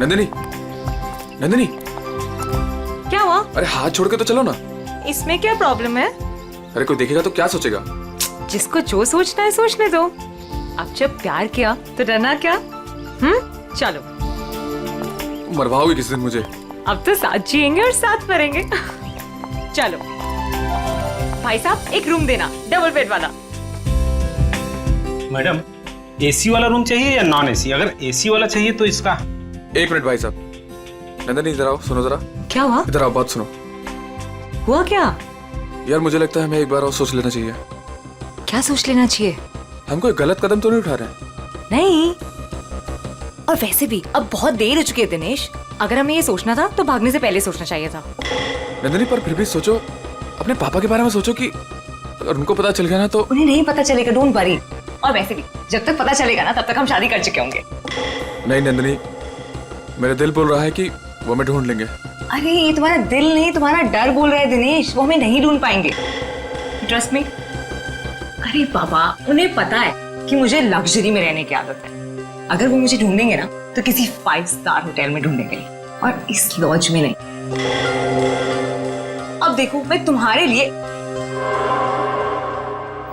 नंदिनी, नंदिनी, क्या हुआ? अरे हाथ छोड़ के तो चलो ना। इसमें क्या प्रॉब्लम है? अरे कोई देखेगा तो क्या सोचेगा? जिसको जो सोचना है सोचने दो। अब जब प्यार किया तो डरना क्या? चलो। मरवाओगे किस दिन मुझे? अब तो साथ जिएंगे और साथ मरेंगे। चलो भाई साहब, एक रूम देना, डबल बेड वाला। मैडम, एसी वाला रूम चाहिए या नॉन एसी? अगर एसी वाला चाहिए तो इसका। एक मिनट भाई साहब, नंदिनी इधर आओ, सुनो जरा। क्या हुआ? इधर आओ, बात सुनो। हुआ क्या? यार मुझे लगता है हमें एक बार और सोच लेना चाहिए। क्या सोच लेना चाहिए? हम कोई गलत कदम तो नहीं उठा रहे हैं? नहीं, और वैसे भी अब बहुत देर हो चुकी है दिनेश। अगर हमें ये सोचना था तो भागने से पहले सोचना चाहिए था। नंदिनी पर फिर भी सोचो, अपने पापा के बारे में सोचो कि अगर उनको पता चल गया ना तो। उन्हें नहीं पता चलेगा, डोंट वरी। और वैसे भी जब तक पता चलेगा ना तब तक हम शादी कर चुके होंगे। नहीं नंदिनी, मेरा दिल बोल रहा है कि वो हमें ढूंढ लेंगे। अरे ये तुम्हारा दिल नहीं, तुम्हारा डर बोल रहा है दिनेश। वो हमें नहीं ढूंढ पाएंगे, ट्रस्ट मी। अरे बाबा, उन्हें पता है कि मुझे लग्जरी में रहने की आदत है। अगर वो मुझे ढूंढेंगे ना तो किसी 5 स्टार होटल में ढूंढेंगे, और इस लॉज में नहीं। अब देखो, मैं तुम्हारे लिए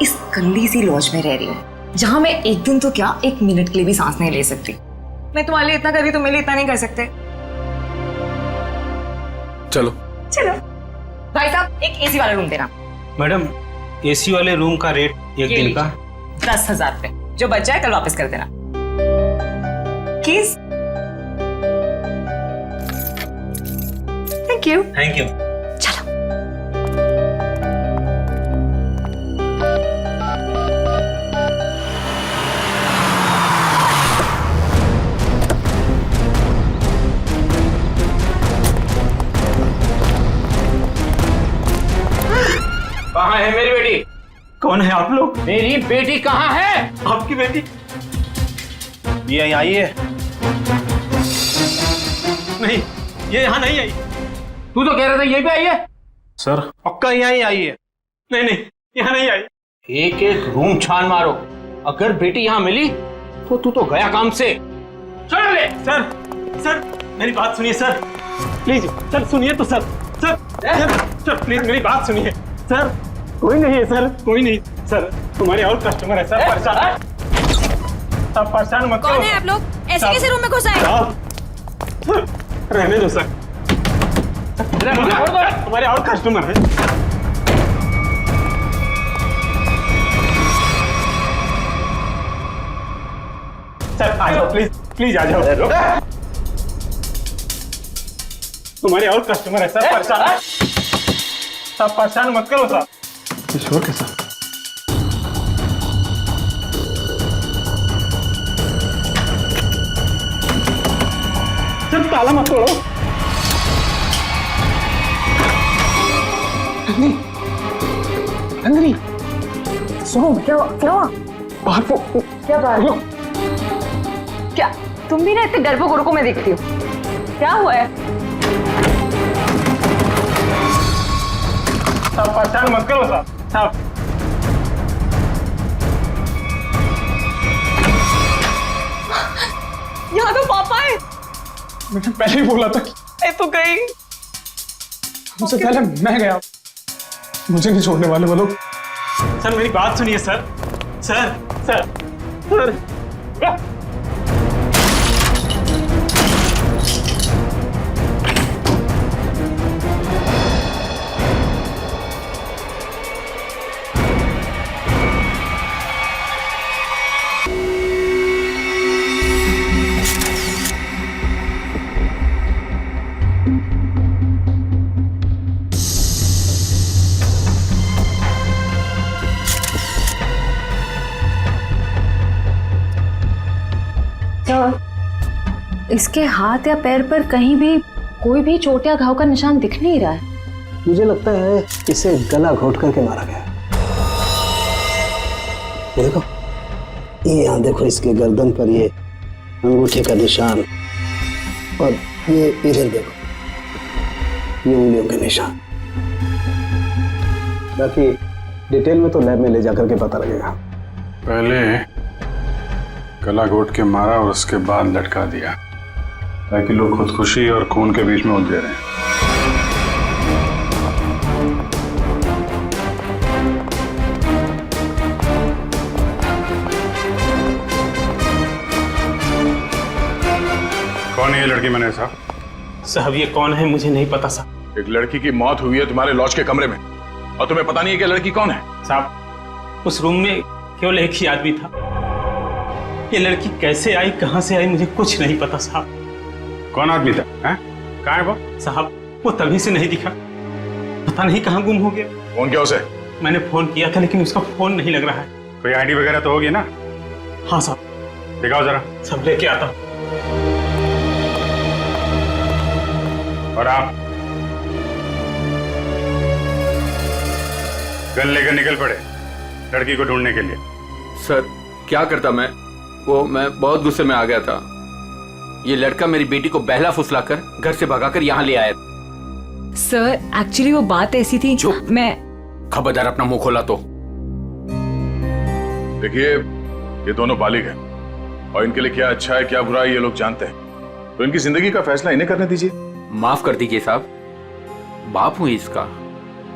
इस गंदी सी लॉज में रह रही हूँ, जहां मैं एक दिन तो क्या, 1 मिनट के लिए भी सांस नहीं ले सकती। मैं तुम्हारे लिए इतना कर रही, तुम मेरे लिए इतना नहीं कर सकते। चलो चलो भाई साहब, एक एसी वाला रूम देना। मैडम, एसी वाले रूम का रेट एक दिन का 10,000 रुपए, जो बच जाए कल वापस कर देना। किस? Thank you. Thank you. चलो। कहाँ है मेरी बेटी? कौन है आप लोग? मेरी बेटी कहाँ है? आपकी बेटी ये यहाँ आई है? नहीं, ये यहाँ नहीं आई। तू तो कह रहा था यहीं पे आई है। सर, पक्का यहाँ ही आई है। नहीं नहीं, यहाँ नहीं आई। एक एक रूम छान मारो, अगर बेटी यहाँ मिली तो तू तो गया काम से। चल ले। सर, सर मेरी बात सुनिए सर, प्लीज सर, सुनिए तो sir. Sir sir, sir please मेरी बात सुनिए सर। कोई नहीं है सर, कोई नहीं सर, तुम्हारे और कस्टमर है सर। परेशान, आप परेशान मत करो। कौन है आप लोग? ऐसे कैसे रूम में घुस आए? रहने दो सर, हमारे और कस्टमर है। सर आ जाओ, प्लीज प्लीज आ जाओ। तुम्हारे और कस्टमर है सर। परेशान, सब परेशान मत करो सर। ईश्वर के साथ सर, ताला मत तोड़ो। नंदिनी, सुनो, क्या हुआ? बाहर को क्या बात? क्या तुम भी ना इतने डरपोक औरतों में देखती हो? क्या हुआ है? सब परेशान मत करो सर। सब यहाँ तो पापा है। मैंने पहले ही बोला था कि मैं तो गई। मुझसे पहले मैं गया, मुझे नहीं छोड़ने वाले वो लोग। सर मेरी बात सुनिए सर। सर सर सर, इसके हाथ या पैर पर कहीं भी कोई भी चोट या घाव का निशान दिख नहीं रहा है। मुझे लगता है इसे गला घोट करके मारा गया। ये देखो, ये यहाँ देखो, इसके गर्दन पर ये अंगूठे का निशान, और ये इधर देखो, ये उंगलियों के निशान। बाकी डिटेल में तो लैब में ले जाकर के पता लगेगा। पहले गला घोट के मारा और उसके बाद लटका दिया। ताकि लोग खुदकुशी और खून के बीच में उलझे रहे। कौन है ये लड़की मैंने साहब? साहब ये कौन है मुझे नहीं पता साहब। एक लड़की की मौत हुई है तुम्हारे लॉज के कमरे में और तुम्हें पता नहीं है कि लड़की कौन है? साहब उस रूम में केवल एक ही आदमी था। ये लड़की कैसे आई, कहां से आई, मुझे कुछ नहीं पता साहब। कौन आदमी था? कहाँ है वो? साहब वो तभी से नहीं दिखा, पता नहीं कहाँ गुम हो गया। फोन किया उसे? मैंने फोन किया था लेकिन उसका फोन नहीं लग रहा है। कोई आईडी वगैरह तो होगी ना? हाँ साहब। दिखाओ जरा। सब लेके आता हूँ। और आप गन लेकर निकल पड़े लड़की को ढूंढने के लिए। सर क्या करता मैं बहुत गुस्से में आ गया था। ये लड़का मेरी बेटी को बहला फुसलाकर घर से भगाकर यहाँ ले आया। सर एक्चुअली वो बात ऐसी थी जो मैं खबरदार अपना मुंह खोला तो। देखिए ये दोनों बालिग हैं और इनके लिए क्या अच्छा है क्या बुरा है ये लोग जानते हैं, तो इनकी जिंदगी का फैसला इन्हें करने दीजिए। माफ कर दीजिए साहब, बाप हूं इसका।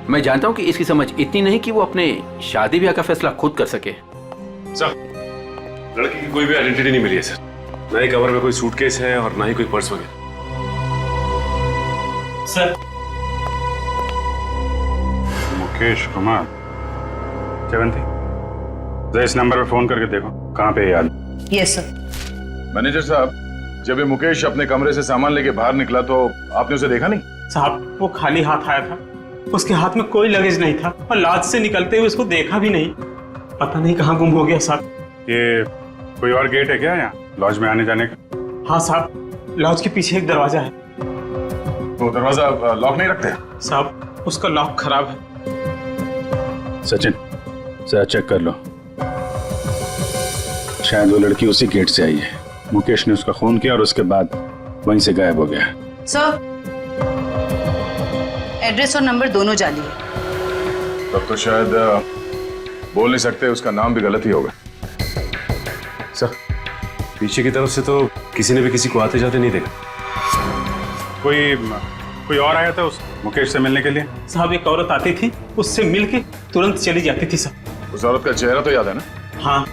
मैं जानता हूं कि इसकी समझ इतनी नहीं कि वो अपने शादी ब्याह का फैसला खुद कर सके। सर लड़की की कोई भी आइडेंटिटी नहीं मिली है सर, ना ही कवर में कोई सूटकेस है और ना ही कोई पर्स वगैरह। सर मुकेश कुमार जयवंती, जरा इस नंबर पे फोन करके देखो कहाँ पे याद। Yes sir. मैनेजर साहब, जब ये मुकेश अपने कमरे से सामान लेके बाहर निकला तो आपने उसे देखा नहीं? साहब वो खाली हाथ आया था, उसके हाथ में कोई लगेज नहीं था और लॉज से निकलते हुए उसको देखा भी नहीं। पता नहीं कहाँ गुम हो गया साहब। ये कोई और गेट है क्या यहाँ लॉज में आने जाने का? हाँ साहब, लॉज के पीछे एक दरवाजा है। तो दरवाजा लॉक नहीं रखते? साहब उसका लॉक खराब है। सचिन जरा चेक कर लो, शायद वो लड़की उसी गेट से आई है। मुकेश ने उसका खून किया और उसके बाद वहीं से गायब हो गया। सर एड्रेस और नंबर दोनों जाली है। तब तो शायद बोल नहीं सकते, उसका नाम भी गलत ही होगा। सर पीछे की तरफ से तो किसी ने भी किसी को आते जाते नहीं देखा। कोई और आया था उस मुकेश से मिलने के लिए? साहब एक औरत आती थी, उससे मिलके तुरंत चली जाती थी साहब। उस औरत का चेहरा तो याद है ना? हाँ।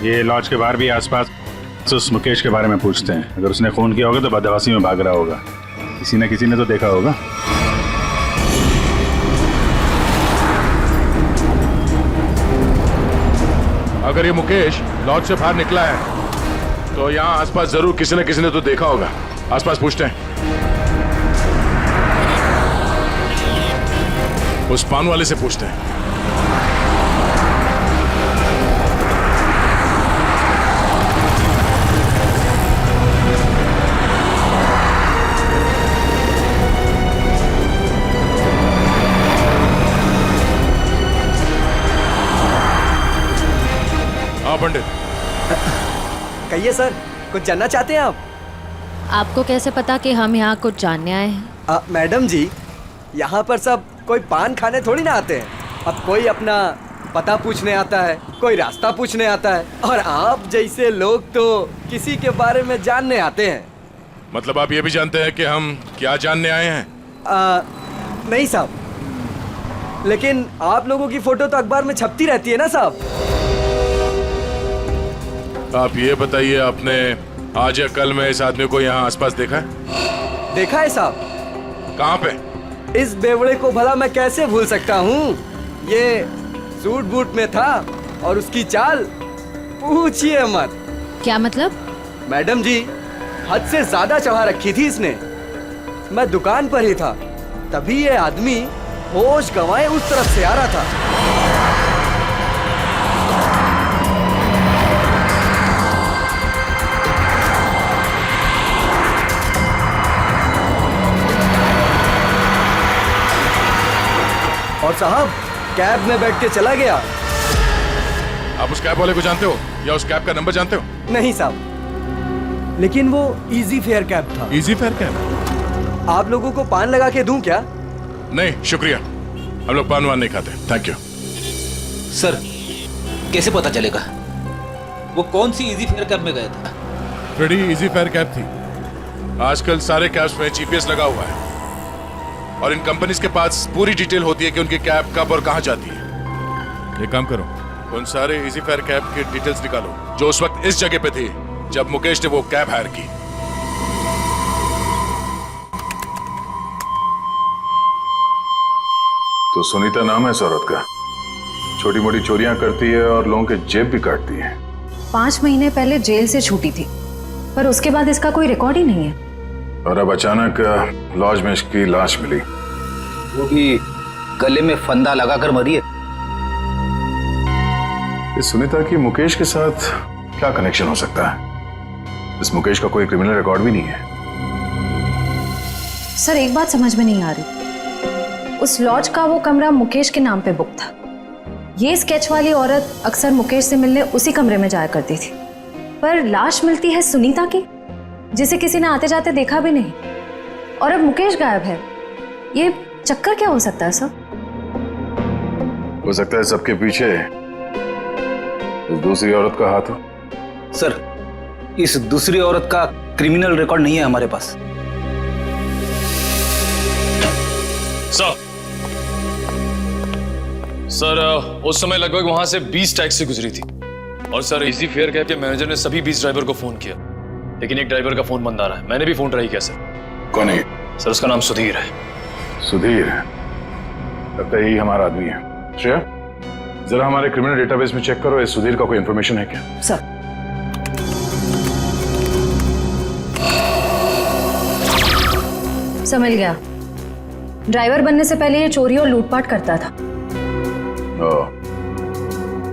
ये लॉज के बाहर भी आसपास तो उस मुकेश के बारे में पूछते हैं। अगर उसने खून किया होगा तो बदमाशी में भाग रहा होगा, किसी न किसी ने तो देखा होगा। अगर ये मुकेश लॉज से बाहर निकला है तो यहाँ आसपास जरूर किसी न किसी ने तो देखा होगा। आसपास पूछते हैं। उस पान वाले से पूछते हैं। हाँ पंडित। कहिए सर, कुछ जानना चाहते हैं आप? आपको कैसे पता कि हम यहाँ कुछ जानने आए हैं? मैडम जी, यहाँ पर सब कोई पान खाने थोड़ी ना आते हैं। अब कोई अपना पता पूछने आता है, कोई रास्ता पूछने आता है, और आप जैसे लोग तो किसी के बारे में जानने आते हैं। मतलब आप ये भी जानते हैं कि हम क्या जानने आए हैं? नहीं साहब, लेकिन आप लोगों की फोटो तो अखबार में छपती रहती है ना साहब। आप ये बताइए, आपने आज या कल में इस आदमी को यहाँ आसपास देखा है? देखा है साहब। कहाँ पे? इस बेवड़े को भला मैं कैसे भूल सकता हूँ। ये सूट बूट में था और उसकी चाल पूछिए मत। क्या मतलब? मैडम जी, हद से ज्यादा चढ़ा रखी थी इसने। मैं दुकान पर ही था, तभी ये आदमी होश गंवाए उस तरफ से आ रहा था। और साहब कैब में बैठ के चला गया। आप उस कैब वाले को जानते हो या उस कैब का नंबर जानते हो? नहीं साहब, लेकिन वो इजी फेयर कैब था। Easy fair cab? आप लोगों को पान लगा के दूं क्या? नहीं शुक्रिया, हम लोग पान वान नहीं खाते, थैंक यू। सर कैसे पता चलेगा वो कौन सी इजी फेयर कैब में गया था? फ्रेडी इजी फेयर कैब थी। आजकल सारे कैब्स में जीपीएस लगा हुआ है और इन कंपनीज के पास पूरी डिटेल होती है कि उनकी कैब कब और कहां जाती है। एक काम करो, उन सारे इजी फेयर कैब की डिटेल्स निकालो जो उस वक्त इस जगह पे थी जब मुकेश ने वो कैब हायर की। तो सुनीता नाम है इस औरत का, छोटी मोटी चोरियां करती है और लोगों के जेब भी काटती है। 5 महीने पहले जेल से छूटी थी, पर उसके बाद इसका कोई रिकॉर्ड ही नहीं है। और अब अचानक लॉज में इसकी लाश मिली, वो भी गले में फंदा लगाकर मरी है। इस सुनीता की मुकेश के साथ क्या कनेक्शन हो सकता है? इस मुकेश का कोई क्रिमिनल रिकॉर्ड भी नहीं है। सर एक बात समझ में नहीं आ रही, उस लॉज का वो कमरा मुकेश के नाम पे बुक था। ये स्केच वाली औरत अक्सर मुकेश से मिलने उसी कमरे में जाया करती थी, पर लाश मिलती है सुनीता की, जिसे किसी ने आते जाते देखा भी नहीं, और अब मुकेश गायब है। ये चक्कर क्या हो सकता है सर? हो सकता है सबके पीछे उस दूसरी औरत का हाथ हो। सर, इस दूसरी औरत का क्रिमिनल रिकॉर्ड नहीं है हमारे पास। सर उस समय लगभग वहां से 20 टैक्सी गुजरी थी और सर इजी फेयर कैब के मैनेजर ने सभी 20 ड्राइवर को फोन किया, लेकिन एक ड्राइवर का फोन बंद आ रहा है। मैंने भी फोन ट्राई किया सर। कौन है? सर उसका नाम सुधीर है। सुधीर? लगता है यही हमारा आदमी है। श्रेया, जरा हमारे क्रिमिनल डेटाबेस में चेक करो, इस सुधीर का कोई इंफॉर्मेशन है क्या? सर समझ गया, ड्राइवर बनने से पहले ये चोरी और लूटपाट करता था।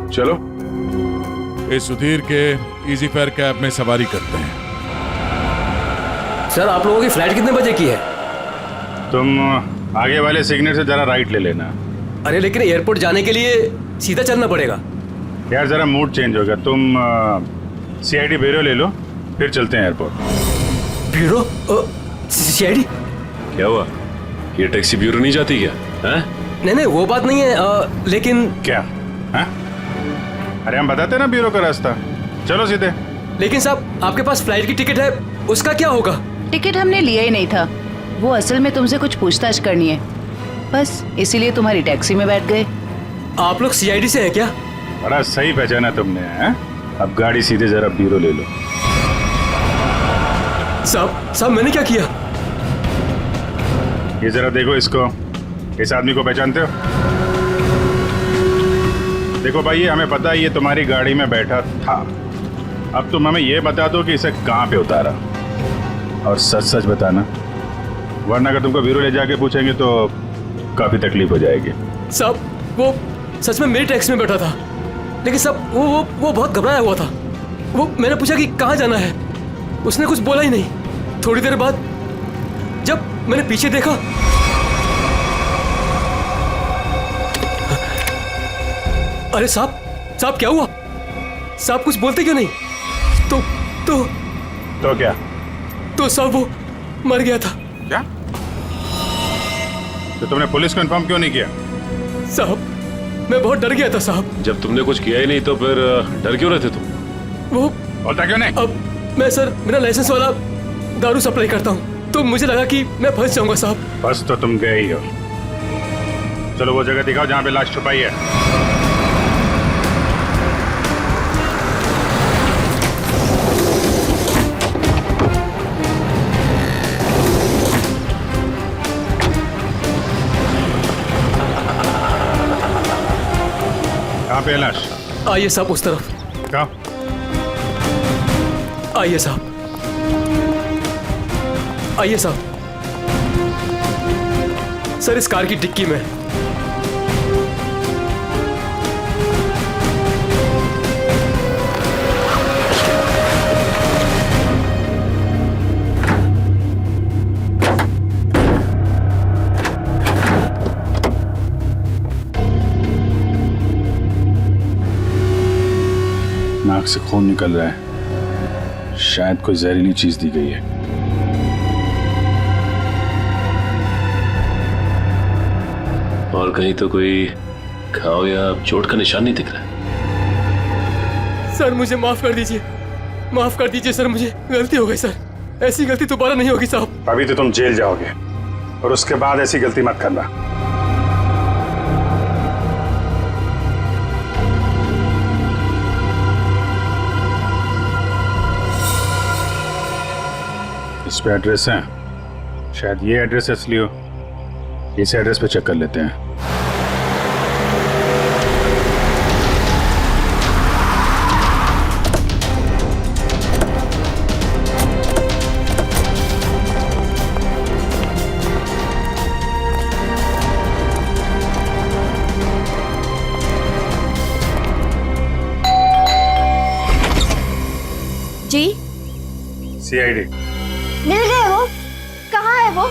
चलो इस सुधीर के इजी फेयर कैब में सवारी करते हैं। सर आप लोगों की फ्लाइट कितने बजे की है? तुम आगे वाले सिग्नल से जरा राइट ले लेना। अरे लेकिन एयरपोर्ट जाने के लिए सीधा चलना पड़ेगा। यार जरा मूड चेंज होगा, तुम सीआईडी ब्यूरो ले लो, फिर चलते हैं एयरपोर्ट। ब्यूरो? सीआईडी? क्या हुआ, ये टैक्सी ब्यूरो नहीं जाती क्या? हैं? नहीं वो बात नहीं है, लेकिन क्या है? अरे हम बताते ना ब्यूरो का रास्ता, चलो सीधे। लेकिन साहब आपके पास फ्लाइट की टिकट है, उसका क्या होगा? टिकट हमने लिया ही नहीं था, वो असल में तुमसे कुछ पूछताछ करनी है, बस इसीलिए तुम्हारी टैक्सी में बैठ गए। आप लोग सीआईडी से हैं क्या? बड़ा सही पहचाना तुमने है? अब गाड़ी सीधे जरा ब्यूरो ले लो। साहब मैंने क्या किया? ये जरा देखो इसको, इस आदमी को पहचानते हो? देखो भाई, हमें पता है ये तुम्हारी गाड़ी में बैठा था, अब तुम हमें ये बता दो कि इसे कहाँ पे उतारा, और सच सच बताना, वरना अगर तुमको ब्यूरो ले जाके पूछेंगे तो काफी तकलीफ हो जाएगी। साहब वो सच में मेरी टैक्सी में बैठा था, लेकिन साहब वो बहुत घबराया हुआ था। वो मैंने पूछा कि कहाँ जाना है, उसने कुछ बोला ही नहीं। थोड़ी देर बाद जब मैंने पीछे देखा, अरे साहब क्या हुआ? साहब कुछ बोलते क्यों नहीं? तो क्या? तो साहब वो मर गया था। क्या? तो तुमने पुलिस को इन्फॉर्म क्यों नहीं किया? साहब मैं बहुत डर गया था साहब। जब तुमने कुछ किया ही नहीं तो फिर डर क्यों रहे थे तुम? वो होता क्यों नहीं? अब मैं सर मेरा लाइसेंस वाला दारू सप्लाई करता हूँ, तो मुझे लगा कि मैं फंस जाऊंगा साहब। बस तो तुम गए ही हो। चलो वो जगह दिखाओ जहाँ पे लाश छुपाई है। कहाँ पे है लाश? आइए साहब उस तरफ। क्या? आइए साहब, आइए साहब। सर इस कार की डिक्की में। नाक से खून निकल रहा है, शायद कोई जहरीली चीज दी गई है। और कहीं तो कोई घाव या चोट का निशान नहीं दिख रहा। सर मुझे माफ कर दीजिए, माफ कर दीजिए सर, मुझे गलती हो गई सर, ऐसी गलती दोबारा नहीं होगी साहब। अभी तो तुम जेल जाओगे और उसके बाद ऐसी गलती मत करना। इस पे एड्रेस है, शायद ये एड्रेस असली हो। इस एड्रेस पे चेक कर लेते हैं। जी सीआईडी। मिल गए वो? कहाँ है वो?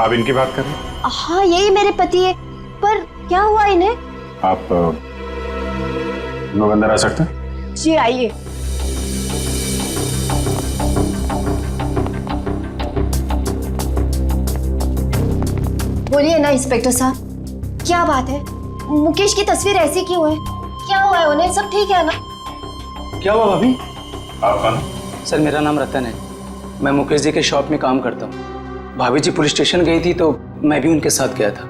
आप इनकी बात कर रहे हैं? हाँ यही मेरे पति है, पर क्या हुआ इन्हें? आप लोग अंदर आ सकते हैं? जी आइए। बोलिए ना इंस्पेक्टर साहब, क्या बात है? मुकेश की तस्वीर ऐसी क्यों है? क्या हुआ है उन्हें? सब ठीक है ना? क्या हुआ भाभी? आप कौन? सर मेरा नाम रतन है, मैं मुकेश जी के शॉप में काम करता हूँ। भाभी जी पुलिस स्टेशन गई थी तो मैं भी उनके साथ गया था।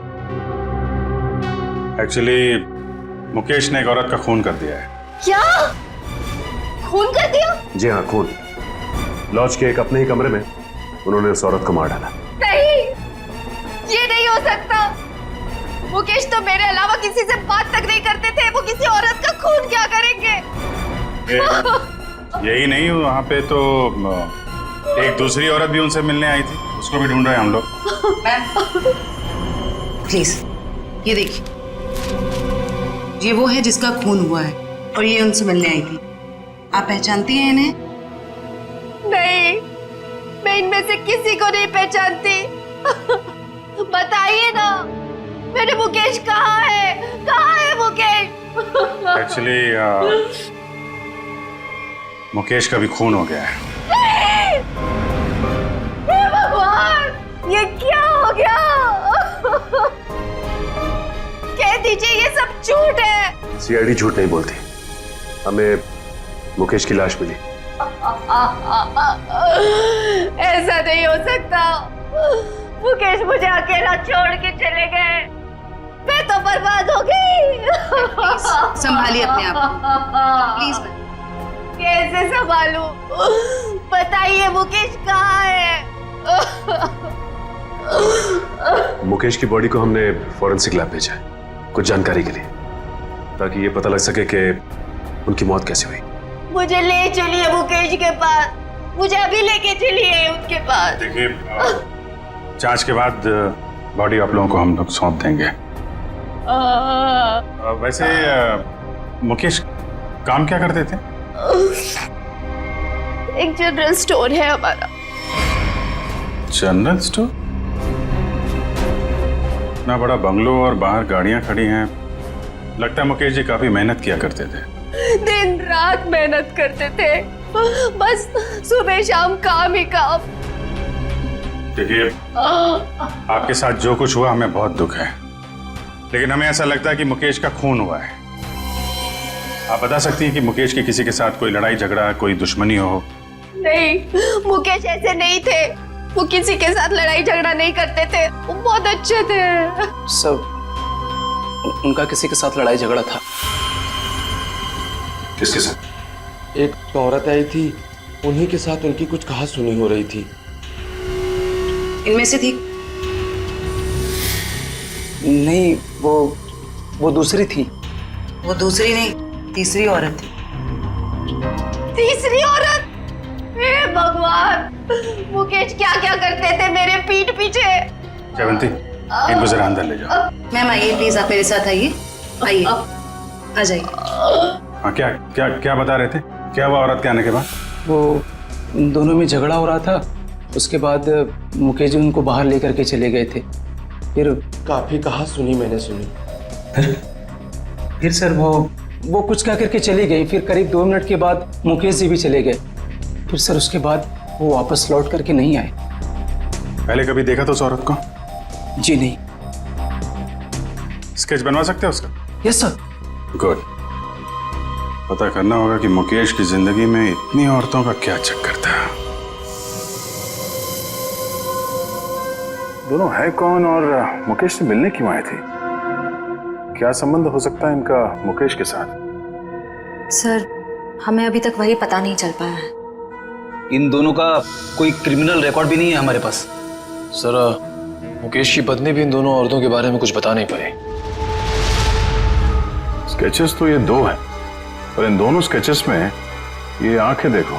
एक्चुअली मुकेश ने एक औरत का खून कर दिया है। क्या? खून कर दिया? जी हाँ, खून। लॉज के एक अपने ही कमरे में उन्होंने उस औरत को मार डाला। नहीं, ये नहीं हो सकता। मुकेश तो मेरे अलावा किसी से बात तक नहीं करते थे, वो किसी औरत का खून क्या करेंगे? यही नहीं, वहाँ पे तो एक दूसरी औरत भी उनसे मिलने आई थी, उसको भी ढूंढ रहे हैं हम लोग। प्लीज ये देखिए, ये वो है जिसका खून हुआ है और ये उनसे मिलने आई थी। आप पहचानती हैं इन्हें? नहीं, मैं इनमें से किसी को नहीं पहचानती। बताइए ना, मेरे मुकेश कहाँ है? कहाँ है मुकेश? एक्चुअली मुकेश का भी खून हो गया है। हे भगवान, ये क्या हो गया? कह दीजिए ये सब झूठ है। सीआईडी झूठ नहीं बोलती। हमें मुकेश की लाश मिली। ऐसा नहीं हो सकता। मुकेश मुझे अकेला छोड़ के चले गए, मैं तो बर्बाद हो गई। संभालिए अपने आप, प्लीज। कैसे संभालूं? बताइए मुकेश कहाँ है? मुकेश की बॉडी को हमने फॉरेंसिक लैब भेजा है कुछ जानकारी के लिए, ताकि ये पता लग सके कि उनकी मौत कैसे हुई। मुझे ले चलिए मुकेश के पास, मुझे अभी लेके चलिए उनके पास। देखिए, जांच के बाद बॉडी आप लोगों को हम लोग सौंप देंगे। वैसे मुकेश काम क्या करते थे? एक जनरल स्टोर है हमारा। General store? इतना बड़ा बंगलो और बाहर गाड़ियां खड़ी हैं, लगता है मुकेश जी काफी मेहनत किया करते थे। दिन रात मेहनत करते थे, बस सुबह शाम काम ही काम। देखिए, आपके साथ जो कुछ हुआ हमें बहुत दुख है, लेकिन हमें ऐसा लगता है कि मुकेश का खून हुआ है। आप बता सकती हैं कि मुकेश की किसी के साथ कोई लड़ाई झगड़ा, कोई दुश्मनी हो? नहीं, मुकेश ऐसे नहीं थे। वो किसी के साथ लड़ाई झगड़ा नहीं करते थे, वो बहुत अच्छे थे। सब उनका किसी के साथ लड़ाई झगड़ा था। किसके साथ? एक औरत आई थी, उन्हीं के साथ उनकी कुछ कहा सुनी हो रही थी। इनमें से थी? नहीं, वो दूसरी थी। वो दूसरी नहीं, तीसरी औरत थी। तीसरी औरत? हे भगवान, मुकेश क्या क्या करते थे मेरे पीठ पीछे। जयवंती, इनको जरा अंदर ले जाओ। मैम आइए प्लीज, आप मेरे साथ आइए। आइए, आ जाइए। हाँ, क्या क्या क्या बता रहे थे? क्या हुआ औरत के आने के बाद? वो दोनों में झगड़ा हो रहा था, उसके बाद मुकेश जी उनको बाहर लेकर के चले गए थे। फिर काफी कहा सुनी मैंने सुनी। फिर सर वो कुछ कह करके चली गई। फिर करीब 2 मिनट के बाद मुकेश जी भी चले गए। फिर सर उसके बाद वो वापस लौट करके नहीं आए। पहले कभी देखा था उस औरत को? जी नहीं। स्केच बनवा सकते हैं उसका? Yes sir. गुड। पता करना होगा कि मुकेश की जिंदगी में इतनी औरतों का क्या चक्कर था। दोनों है कौन और मुकेश से मिलने क्यों आए थे? क्या संबंध हो सकता है इनका मुकेश के साथ? सर, हमें अभी तक वही पता नहीं चल पाया है। इन दोनों का कोई क्रिमिनल रिकॉर्ड भी नहीं है हमारे पास। सर, मुकेश की पत्नी भी इन दोनों औरतों के बारे में कुछ बता नहीं पाई। स्केचेस तो ये दो हैं, पर इन दोनों स्केचेस में ये आंखें देखो,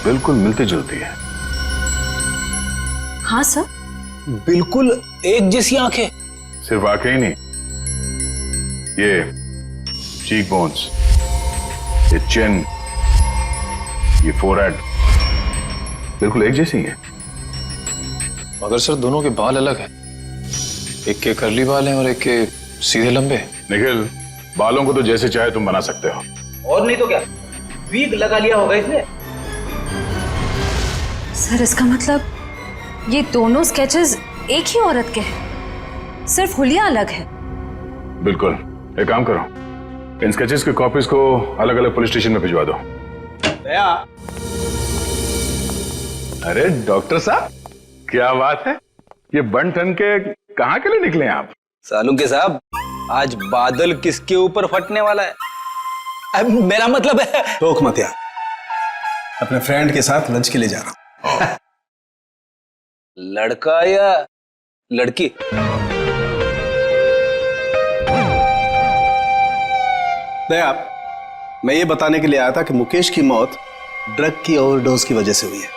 बिल्कुल मिलती जुलती है। हाँ सर, बिल्कुल एक जैसी आंखें। सिर्फ आंखें ही नहीं, ये चीक बोन्स, ये चिन, ये फोरहेड, बिल्कुल एक जैसी है। मगर सर, दोनों के बाल अलग हैं। एक के कर्ली बाल हैं और एक के सीधे लंबे। निखिल, बालों को तो जैसे चाहे तुम बना सकते हो, और नहीं तो क्या, वीग लगा लिया होगा इसने। सर इसका मतलब ये दोनों स्केचेस एक ही औरत के हैं, सिर्फ हुलिया अलग है। बिल्कुल। एक काम करो, इन स्केचेस की कॉपीज को अलग अलग पुलिस स्टेशन में भिजवा दो। दया। अरे डॉक्टर साहब, क्या बात है, ये बन ठन के कहाँ के लिए निकले हैं आप? सालुंके साहब, आज बादल किसके ऊपर फटने वाला है? अब मेरा मतलब है। रोक मत यार, अपने फ्रेंड के साथ लंच के लिए जा रहा हूं। लड़का या लड़की? दया, मैं ये बताने के लिए आया था कि मुकेश की मौत ड्रग की ओवरडोज की वजह से हुई है।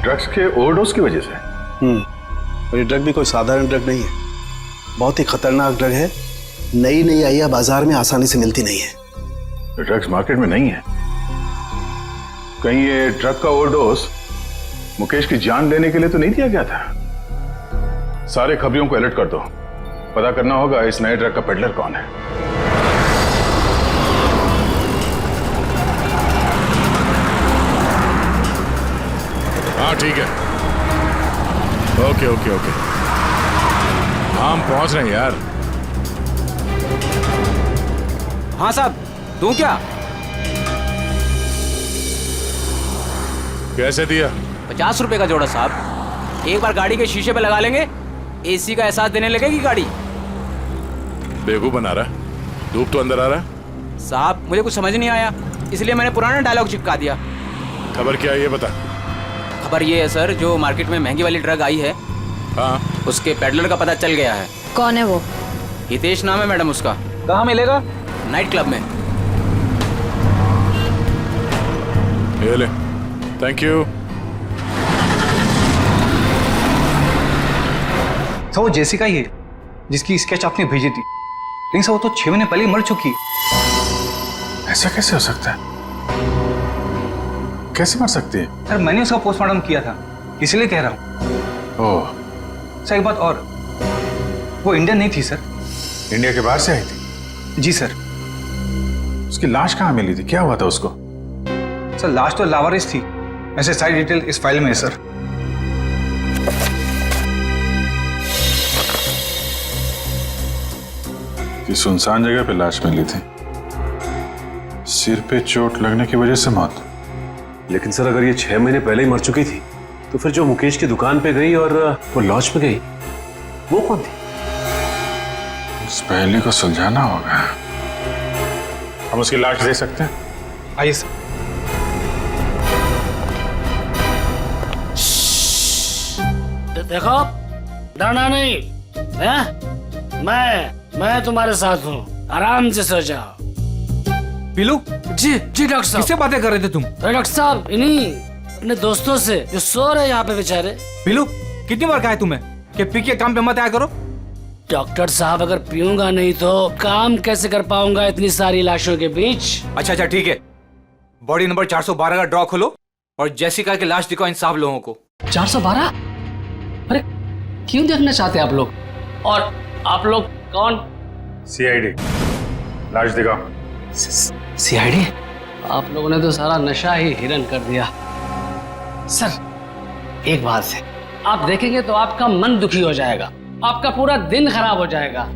ड्रग्स के ओवरडोज की वजह से? और ये ड्रग भी कोई साधारण ड्रग नहीं है, बहुत ही खतरनाक ड्रग है। नई नई आई है, बाजार में आसानी से मिलती नहीं है। ड्रग्स मार्केट में नहीं है? कहीं ये ड्रग का ओवरडोज मुकेश की जान लेने के लिए तो नहीं दिया गया था? सारे खबरियों को अलर्ट कर दो, पता करना होगा इस नए ड्रग का पेडलर कौन है। हाँ ठीक है, ओके ओके ओके, हम पहुंच रहे हैं यार। हाँ साहब, दूं क्या? कैसे दिया? 50 रुपए का जोड़ा साहब। एक बार गाड़ी के शीशे पे लगा लेंगे, एसी का एहसास देने लगेगी गाड़ी। बेवकूफ बना रहा है, धूप तो अंदर आ रहा है। साहब मुझे कुछ समझ नहीं आया, इसलिए मैंने पुराना डायलॉग चिपका दिया। खबर क्या है ये बता। खबर ये है सर, जो मार्केट में महंगी वाली ड्रग आई है, हाँ, उसके पेडलर का पता चल गया है। कौन है वो? हितेश नाम है मैडम उसका। कहाँ मिलेगा? नाइट क्लब में। ये ले, थैंक यू। तो वो जेसिका ही है जिसकी स्केच आपने भेजी थी, लेकिन सर वो तो 6 महीने पहले मर चुकी है। ऐसा कैसे हो सकता है? कैसे मर सकती है? सर मैंने उसका पोस्टमार्टम किया था, इसलिए कह रहा हूँ। ओह, सर एक बात और, वो इंडियन नहीं थी सर। इंडिया के बाहर से आई थी? जी सर। उसकी लाश कहाँ मिली थी, क्या हुआ था उसको? सर लाश तो लावारिस थी, ऐसे सारी डिटेल इस फाइल में है सर। कि सुनसान जगह पे लाश मिली थी, सिर पे चोट लगने की वजह से मौत। लेकिन सर अगर ये 6 महीने पहले ही मर चुकी थी, तो फिर जो मुकेश की दुकान पे गई और वो लॉज पे गई, वो कौन थी? उस पहेली को सुलझाना होगा। हम उसकी लाश दे सकते हैं? आइए सर। देखो, डरना नहीं है? मैं तुम्हारे साथ हूँ, आराम से सो जाओ। पीलू? जी जी डॉक्टर साहब। किससे बातें कर रहे थे तुम? अरे डॉक्टर साहब, इन्हीं अपने दोस्तों से जो सो रहे यहाँ पे बेचारे। पीलू, कितनी बार कहा है तुम्हें कि पी के काम पे मत आया करो? डॉक्टर साहब, अगर पीऊंगा नहीं तो काम कैसे कर पाऊंगा इतनी सारी लाशों के बीच? अच्छा ठीक है, बॉडी नंबर 412 का ड्रॉ खोलो और जेसिका की लाश दिखाओ इन सब लोगों को। 412? अरे क्यों देखना चाहते आप लोग? और आप लोग कौन? सीआईडी, लाश दिखाओ। सीआईडी? आप लोगों ने तो सारा नशा ही हिरन कर दिया। सर एक बात है, आप देखेंगे तो आपका मन दुखी हो जाएगा, आपका पूरा दिन खराब हो जाएगा।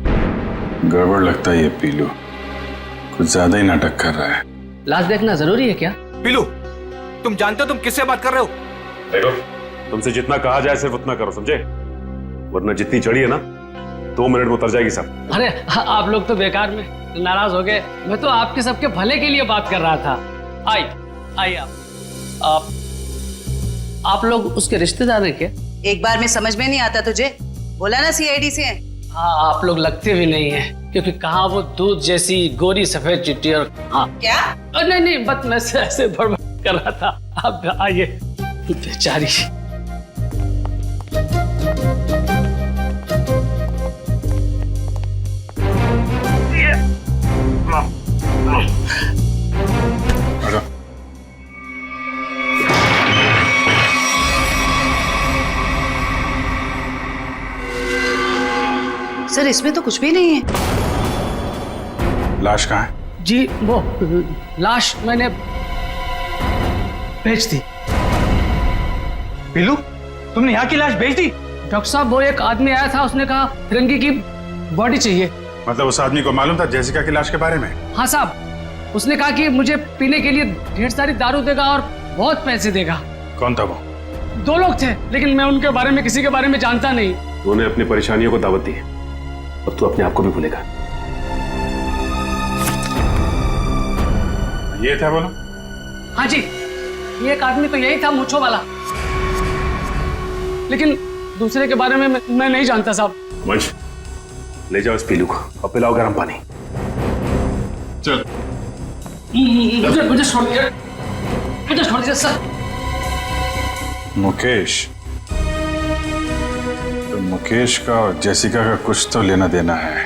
गड़बड़ लगता है ये पीलू। कुछ ज्यादा ही नाटक कर रहा है। लाश देखना जरूरी है क्या? पीलू, तुम जानते हो तुम किससे बात कर रहे हो? देखो, तुमसे जितना कहा जाए सिर्फ उतना करो, समझे? वरना जितनी चढ़ी है ना 2 मिनट में उतर जाएगी सब। अरे आप लोग तो बेकार में नाराज हो गए। मैं तो आपके सबके भले के लिए बात कर रहा था। आइए आप लोग उसके रिश्तेदार हैं क्या? एक बार में समझ में नहीं आता तुझे? बोला ना सीआईडी से है। हाँ, आप लोग लगते भी नहीं है, क्योंकि कहाँ वो दूध जैसी गोरी सफेद चिट्ठी और हाँ क्या? नहीं बस मैं ऐसे बड़बड़ कर रहा था। आप आइए। बेचारी। सर इसमें तो कुछ भी नहीं है। लाश कहाँ है? जी वो लाश मैंने भेज दी। पीलू, तुमने यहाँ की लाश भेज दी? डॉक्टर साहब, वो एक आदमी आया था, उसने कहा फिरंगी की बॉडी चाहिए। मतलब उस आदमी को मालूम था जेसिका की लाश के बारे में? हाँ साहब, उसने कहा कि मुझे पीने के लिए ढेर सारी दारू देगा और बहुत पैसे देगा। कौन था वो? 2 लोग थे, लेकिन मैं उनके बारे में किसी के बारे में जानता नहीं। तूने अपनी परेशानियों को दावत दी है, अब तू अपने आप को भी भूलेगा। ये था बोलो? हाँ जी, ये एक आदमी तो यही था, मूंछों वाला, लेकिन दूसरे के बारे में मैं नहीं जानता साहब। वंश, ले जाओ इस पीलू को और पिलाओ गर्म पानी। चल। मुझे छोड़ दीजिए सर। मुकेश, तो मुकेश का और जेसिका का कुछ तो लेना देना है।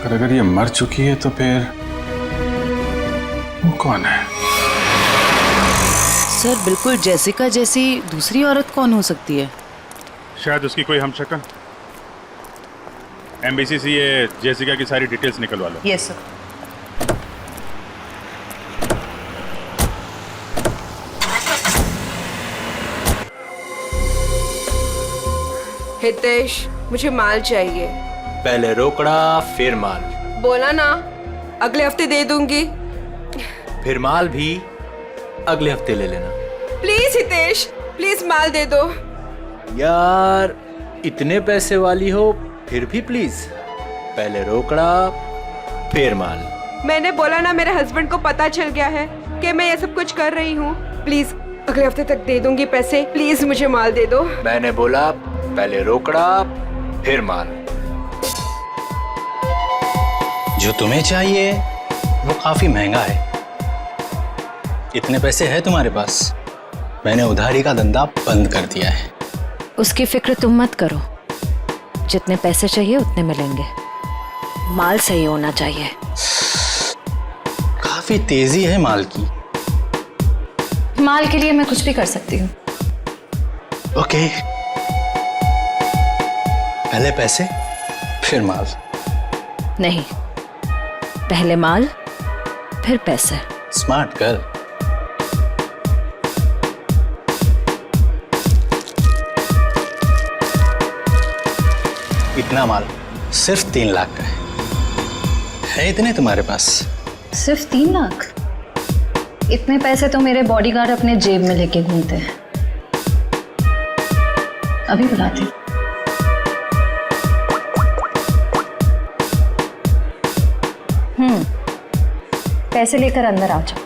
अगर ये मर चुकी है तो फिर वो कौन है? सर बिल्कुल जेसिका जैसी दूसरी औरत कौन हो सकती है? शायद उसकी कोई हमशक्ल। एमबीसी से ये जेसिका की सारी डिटेल्स निकलवा लो। Yes sir. हितेश, मुझे माल चाहिए। पहले रोकड़ा फिर माल। बोला ना अगले हफ्ते दे दूंगी। फिर माल भी अगले हफ्ते ले लेना। प्लीज हितेश, प्लीज माल दे दो। यार इतने पैसे वाली हो फिर भी प्लीज, पहले रोकड़ा फिर माल। मैंने बोला ना मेरे हस्बैंड को पता चल गया है कि मैं ये सब कुछ कर रही हूँ। प्लीज अगले हफ्ते तक दे दूंगी पैसे। प्लीज मुझे माल दे दो। मैंने बोला पहले रोकड़ा फिर माल। जो तुम्हें चाहिए वो काफी महंगा है। इतने पैसे है तुम्हारे पास? मैंने उधारी का धंधा बंद कर दिया है। उसकी फिक्र तुम मत करो, जितने पैसे चाहिए उतने मिलेंगे। माल सही होना चाहिए। काफी तेजी है माल की। माल के लिए मैं कुछ भी कर सकती हूँ। ओके, पहले पैसे फिर माल। नहीं, पहले माल फिर पैसे। Smart girl. इतना माल सिर्फ 3 लाख का है इतने तुम्हारे पास? सिर्फ 3 लाख? इतने पैसे तो मेरे बॉडीगार्ड अपने जेब में लेके घूमते हैं। अभी बुलाती। पैसे लेकर अंदर आ जाओ।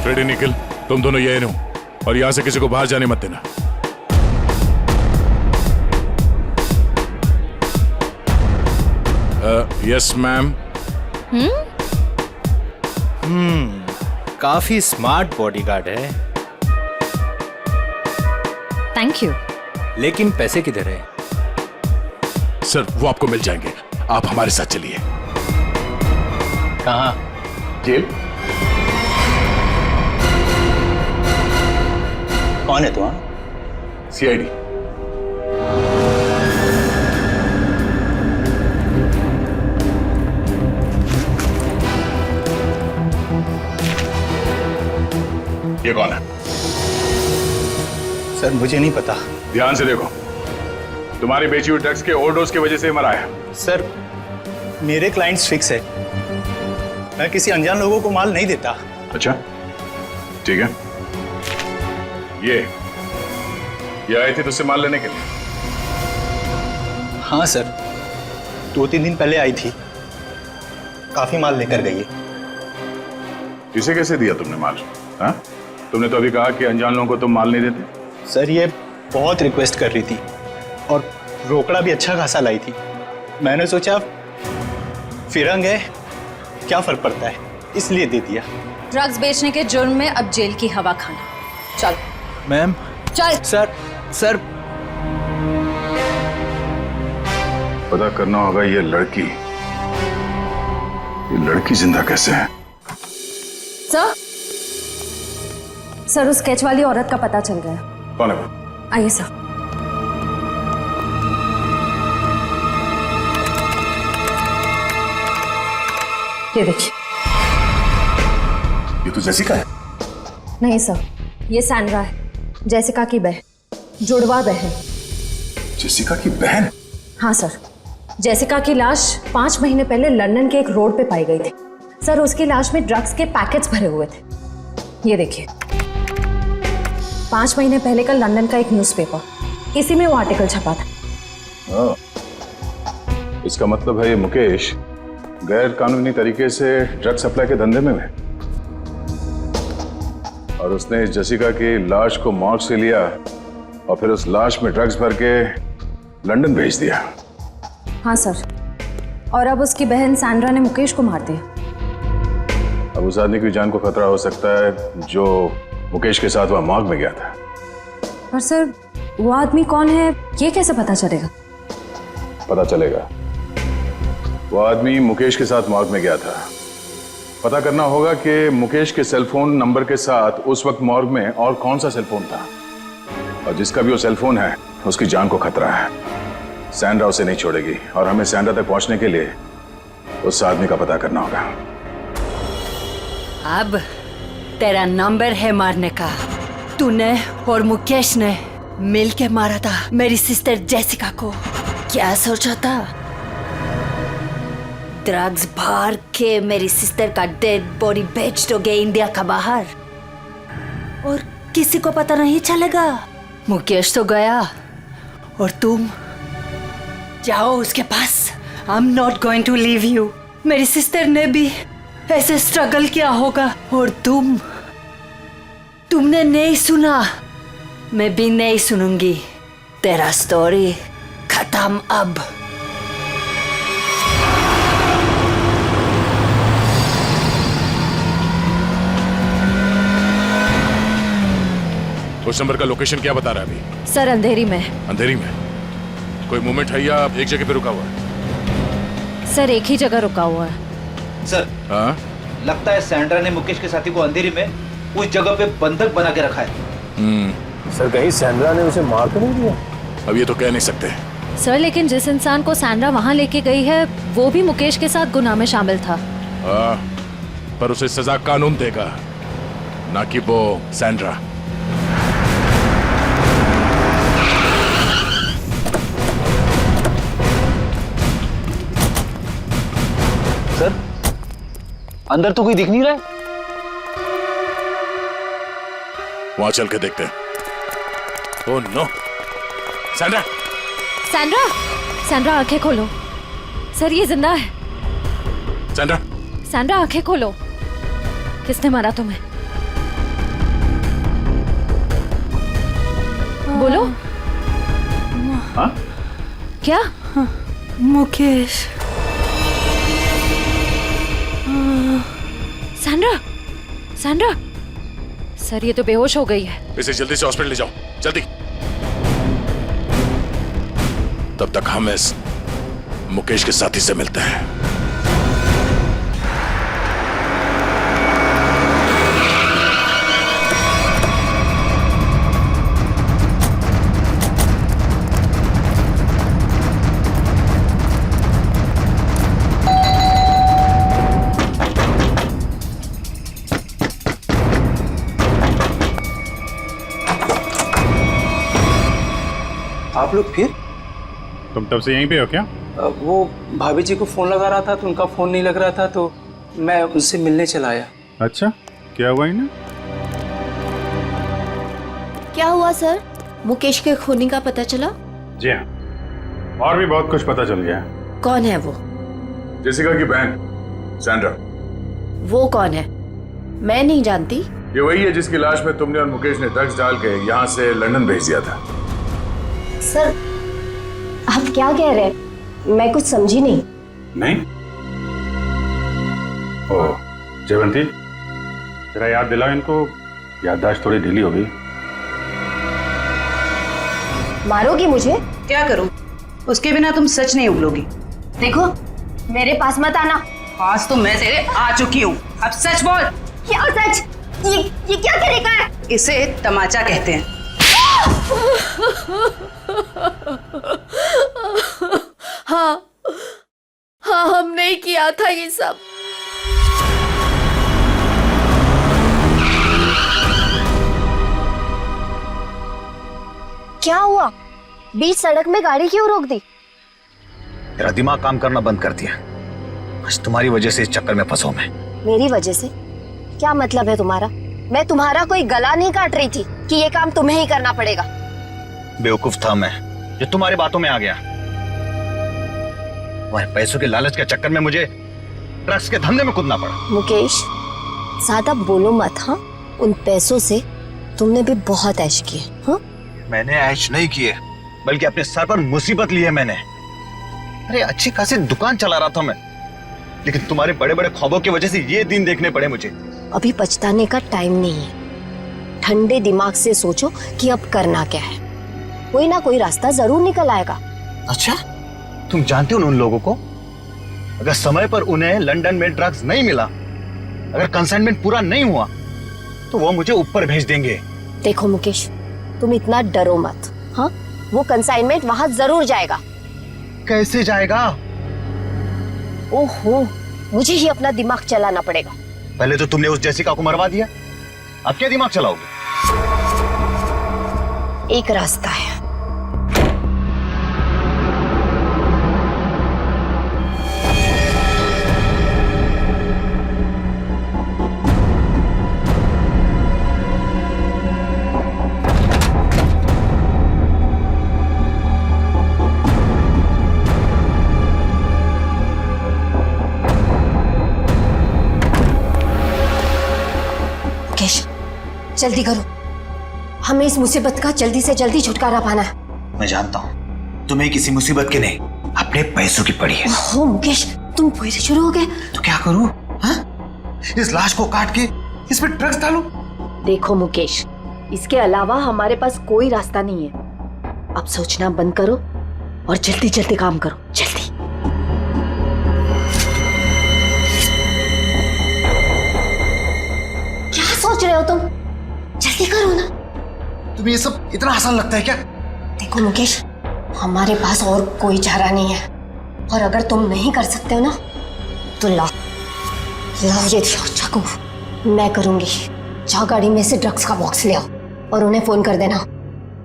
फ्रेडी, निखिल, तुम दोनों यही रहो और यहां से किसी को बाहर जाने मत देना। Yes ma'am. काफी स्मार्ट बॉडीगार्ड है। Thank you. लेकिन पैसे किधर है? सर वो आपको मिल जाएंगे, आप हमारे साथ चलिए। कहाँ? जेल। कौन है तुम? सीआईडी। ये कौन है? सर मुझे नहीं पता। ध्यान से देखो, तुम्हारी बेची हुई ड्रग्स के ओवरडोज की वजह से मरा है। सर मेरे क्लाइंट्स फिक्स है, मैं किसी अनजान लोगों को माल नहीं देता। अच्छा ठीक है, ये आए थे तुझसे माल लेने के लिए? हाँ सर, 2-3 दिन पहले आई थी, काफी माल लेकर गई है। इसे कैसे दिया तुमने माल? हाँ, तुमने तो अभी कहा कि अनजान लोगों को तुम माल नहीं देते। सर ये बहुत रिक्वेस्ट कर रही थी और रोकड़ा भी अच्छा खासा लाई थी। मैंने सोचा फिरंग है, क्या फर्क पड़ता है, इसलिए दे दिया। ड्रग्स बेचने के जुर्म में अब जेल की हवा खाना। चल मैम। चल। सर पता करना होगा ये लड़की जिंदा कैसे है। सर उस स्केच वाली औरत का पता चल गया। कौन है वो? आइए सर। ये देखिए। ये तो जेसिका है। नहीं सर, ये सैंड्रा है, जेसिका की बहन, जुड़वा बहन। जेसिका की बहन? हाँ सर, जेसिका की लाश 5 महीने पहले लंदन के एक रोड पे पाई गई थी। सर उसकी लाश में ड्रग्स के पैकेट्स भरे हुए थे। ये देखिए, 5 महीने पहले का लंदन का एक न्यूज़पेपर, इसी में वो आर्टिकल छपा था। इसका मतलब है ये मुकेश गैर कानूनी तरीके से ड्रग सप्लाई के धंधे में है और उसने इस जेसिका की लाश को मॉर्ग से लिया और फिर उस लाश में ड्रग्स भर के लंदन भेज दिया। हाँ सर, और अब उसकी बहन सैंड्रा ने मुकेश को मार दिया। अब उस आदमी की जान को खतरा हो सकता है जो मुकेश के साथ वहां मॉर्ग में गया था। पर सर वो आदमी कौन है ये कैसे पता चलेगा? पता चलेगा, वो आदमी मुकेश के साथ मॉर्ग में गया था। पता करना होगा कि मुकेश के सेलफोन नंबर के साथ उस वक्त मॉर्ग में और कौन सा सेलफोन था, और जिसका भी वो सेलफोन है उसकी जान को खतरा है। सैंड्रा उसे नहीं छोड़ेगी और हमें सैंड्रा तक पहुंचने के लिए उस आदमी का पता करना होगा। अब तेरा नंबर है मारने का। तूने और मुकेश ने मिलके मारा था मेरी सिस्टर जेसिका को। क्या सोचा था? ड्रग्स भर के मेरी सिस्टर का डेड बॉडी बेच दोगे इंडिया का बाहर और किसी को पता नहीं चलेगा। मुकेश तो गया और तुम जाओ उसके पास। I am not going to leave you. मेरी सिस्टर ने भी ऐसे स्ट्रगल किया होगा और तुमने नहीं सुना, मैं भी नहीं सुनूंगी। तेरा स्टोरी खत्म अब। उस नंबर का लोकेशन क्या बता रहा है अभी? सर अंधेरी में। अंधेरी में? कोई मूवमेंट है या एक जगह पे रुका हुआ है? सर एक ही जगह रुका हुआ है। सर हाँ? लगता है सैंड्रा ने मुकेश के साथी को अंधेरी में उस जगह पे बंधक बना के रखा है। सर कहीं सैंड्रा ने उसे मार तो नहीं दिया? अब ये तो कह नहीं सकते सर, लेकिन जिस इंसान को सैंड्रा वहां लेके गई है वो भी मुकेश के साथ गुनाह में शामिल था। पर उसे सजा कानून देगा, ना कि वो सैंड्रा। सर अंदर तो कोई दिख नहीं रहा है। वहां चल के देखते हैं। Oh no, Sandra! Sandra! Sandra आंखें खोलो। सर ये जिंदा है। सैंड्रा! सैंड्रा आंखें खोलो। किसने मारा तुम्हें? बोलो। हाँ? क्या? मुकेश। सैंड्रा! सैंड्रा! सर ये तो बेहोश हो गई है। इसे जल्दी से हॉस्पिटल ले जाओ, जल्दी। तब तक हम इस मुकेश के साथी से मिलते हैं। आप लोग फिर? तुम तब से यहीं पे हो क्या? वो भाभी जी को फोन लगा रहा था तो उनका फोन नहीं लग रहा था तो मैं उनसे मिलने चला आया। अच्छा, क्या हुआ इन्हें? क्या हुआ सर? मुकेश के खूनी का पता चला? जी हाँ, और भी बहुत कुछ पता चल गया है। कौन है वो? जेसिका की बहन सैंड्रा। वो कौन है? मैं नहीं जानती। ये वही है जिसकी लाश में तुमने और मुकेश ने ड्रग्स डाल के यहाँ से लंदन भेज दिया था। सर, आप क्या कह रहे हैं? मैं कुछ समझी नहीं। नहीं? ओह, जयवंती, जरा याद दिलाओ इनको, याददाश्त थोड़ी ढीली हो गई। मारोगी मुझे? क्या करूं? उसके बिना तुम सच नहीं उगलोगी। देखो, मेरे पास मत आना। आज तो मैं तेरे आ चुकी हूँ, अब सच बोल। क्या सच? ये क्या तरीका है? इसे तमाचा कहते हैं। हाँ हाँ, हमने ही किया था ये सब। क्या हुआ? बीच सड़क में गाड़ी क्यों रोक दी? तेरा दिमाग काम करना बंद कर दिया। आज तुम्हारी वजह से इस चक्कर में फंसा मैं। मेरी वजह से? क्या मतलब है तुम्हारा? मैं तुम्हारा कोई गला नहीं काट रही थी कि ये काम तुम्हें ही करना पड़ेगा। बेवकूफ था मैं जो तुम्हारी बातों में आ गया। तुम्हारे पैसों के लालच के चक्कर में मुझे ड्रग्स के धंधे में कूदना पड़ा। मुकेश, ज्यादा बोलो मत। हाँ, उन पैसों से तुमने भी बहुत ऐश किए। हाँ, मैंने ऐश नहीं किए, बल्कि अपने सर पर मुसीबत ली है मैंने। अरे अच्छी खासी दुकान चला रहा था मैं, लेकिन तुम्हारे बड़े बड़े ख्वाबों की वजह से ये दिन देखने पड़े मुझे। अभी पछताने का टाइम नहीं है। ठंडे दिमाग से सोचो कि अब करना क्या है। कोई ना कोई रास्ता जरूर निकल आएगा। अच्छा, तुम जानते हो उन लोगों को? अगर समय पर उन्हें लंदन में ड्रग्स नहीं मिला, अगर कंसाइनमेंट पूरा नहीं हुआ, तो वो मुझे ऊपर भेज देंगे। देखो मुकेश, तुम इतना डरो मत। हाँ, वो कंसाइनमेंट वहां जरूर जाएगा। कैसे जाएगा? ओहो, मुझे ही अपना दिमाग चलाना पड़ेगा। पहले तो तुमने उस जेसिका को मरवा दिया, अब क्या दिमाग चलाओगे? एक रास्ता है। जल्दी करो, हमें इस मुसीबत का जल्दी से जल्दी छुटकारा पाना है। मैं जानता हूँ तुम्हें किसी मुसीबत की नहीं, अपने पैसों की पड़ी है। ओह मुकेश, तुम फिर शुरू हो गए। तो क्या करूँ? इस लाश को काट के इसमें ड्रग्स डालूं? देखो मुकेश, इसके अलावा हमारे पास कोई रास्ता नहीं है। अब सोचना बंद करो और जल्दी जल्दी काम करो, जल्दी। क्या सोच रहे हो तुम? जल्दी करो ना। तुम्हें ये सब इतना आसान लगता है क्या? देखो मुकेश, हमारे पास और कोई चारा नहीं है, और अगर तुम नहीं कर सकते हो ना, तो लाओ ये चाकू, मैं करूंगी। जाओ गाड़ी में से ड्रग्स का बॉक्स ले आओ और उन्हें फोन कर देना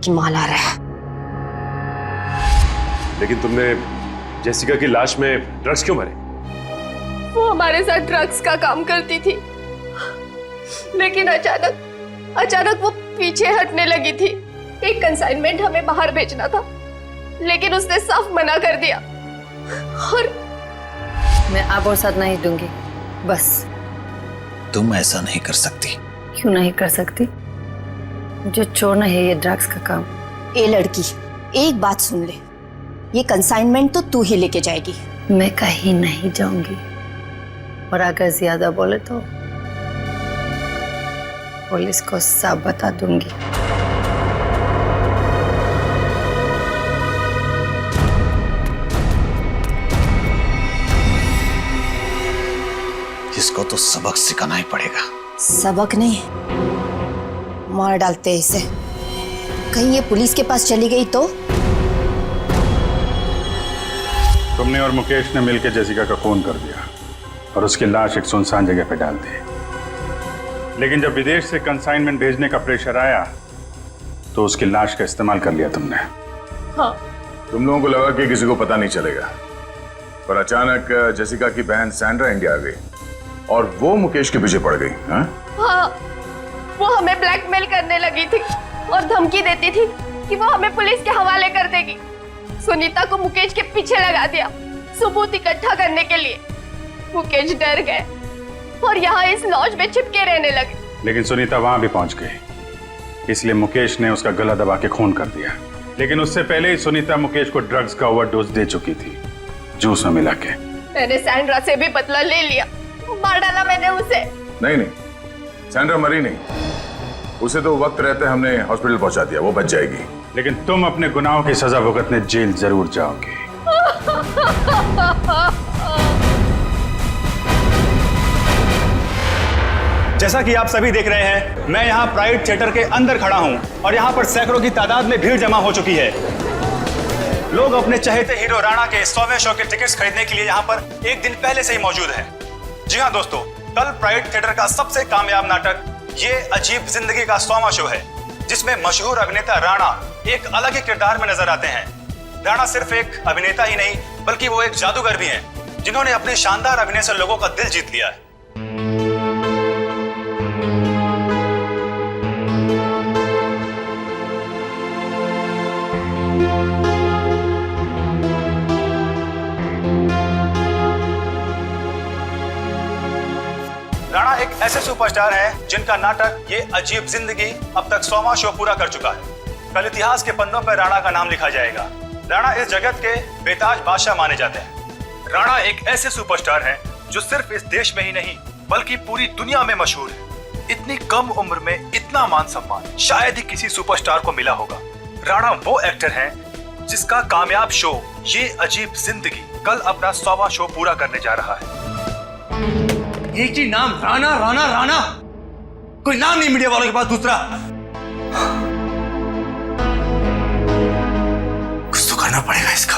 कि माल आ रहा है। लेकिन तुमने जेसिका की लाश में ड्रग्स क्यों भरे? वो हमारे साथ ड्रग्स का काम करती थी, लेकिन अचानक वो पीछे हटने लगी थी। एक कंसाइनमेंट हमें बाहर भेजना था, लेकिन उसने साफ मना कर दिया। और मैं अब और साथ नहीं दूंगी, बस। तुम ऐसा नहीं कर सकती। क्यों नहीं कर सकती? मुझे छोड़ना है ये ड्रग्स का काम। ए लड़की, एक बात सुन ले, ये कंसाइनमेंट तो तू ही लेके जाएगी। मैं कहीं नहीं जाऊंगी, और अगर ज्यादा बोले तो पुलिस को सब बता दूंगी। इसको तो सबक सिखाना ही पड़ेगा। सबक नहीं, मार डालते हैं इसे। कहीं ये पुलिस के पास चली गई तो? तुमने और मुकेश ने मिलकर जेसिका का खून कर दिया और उसकी लाश एक सुनसान जगह पे डाल दी। लेकिन जब विदेश से कंसाइनमेंट भेजने का प्रेशर आया तो उसकी लाश का इस्तेमाल कर लिया तुमने। हाँ। तुम लोगों को लगा कि किसी को पता नहीं चलेगा, पर अचानक जेसिका की बहन सैंड्रा इंडिया आ गई और वो मुकेश के पीछे पड़ गई। हाँ? हाँ, वो हमें ब्लैकमेल करने लगी थी और धमकी देती थी कि वो हमें पुलिस के हवाले कर देगी। सुनीता को मुकेश के पीछे लगा दिया सबूत इकट्ठा करने के लिए। मुकेश डर गए और यहाँ इस लॉज में चिपके रहने लगे। लेकिन सुनीता वहां भी पहुंच गई, इसलिए मुकेश ने उसका गला दबा के खून कर दिया। लेकिन उससे पहले ही सुनीता मुकेश को ड्रग्स का ओवरडोज दे चुकी थी, जूस में मिला के। मैंने सैंड्रा से भी बदला ले लिया, मार डाला मैंने उसे। नहीं, सैंड्रा मरी नहीं, उसे तो वक्त रहते हमने हॉस्पिटल पहुंचा दिया, वो बच जाएगी। लेकिन तुम अपने गुनाहों की सजा भुगतने जेल जरूर जाओगे। जैसा कि आप सभी देख रहे हैं, मैं यहाँ प्राइड थिएटर के अंदर खड़ा हूँ और यहाँ पर सैकड़ों की तादाद में भीड़ जमा हो चुकी है। लोग अपने चहेते हीरो राणा के 100वें शो के टिकट्स खरीदने के लिए यहाँ पर एक दिन पहले से ही मौजूद हैं। जी हाँ दोस्तों, कल प्राइड थिएटर का सबसे कामयाब नाटक ये अजीब जिंदगी का 100वां शो है, जिसमें मशहूर अभिनेता राणा एक अलग ही किरदार में नजर आते हैं। राणा सिर्फ एक अभिनेता ही नहीं, बल्कि वो एक जादूगर भी हैं, जिन्होंने अपने शानदार अभिनय से लोगों का दिल जीत लिया है। राणा एक ऐसे सुपरस्टार हैं जिनका नाटक ये अजीब जिंदगी अब तक 100वां शो पूरा कर चुका है। कल इतिहास के पन्नों पर राणा का नाम लिखा जाएगा। राणा इस जगत के बेताज बादशाह माने जाते हैं। राणा एक ऐसे सुपरस्टार हैं जो सिर्फ इस देश में ही नहीं बल्कि पूरी दुनिया में मशहूर है। इतनी कम उम्र में इतना मान सम्मान शायद ही किसी सुपरस्टार को मिला होगा। राणा वो एक्टर हैं जिसका कामयाब शो ये अजीब जिंदगी कल अपना 100वां शो पूरा करने जा रहा है। एक ही नाम, राणा राणा राणा। कोई नाम नहीं मीडिया वालों के पास दूसरा। कुछ तो करना पड़ेगा इसका।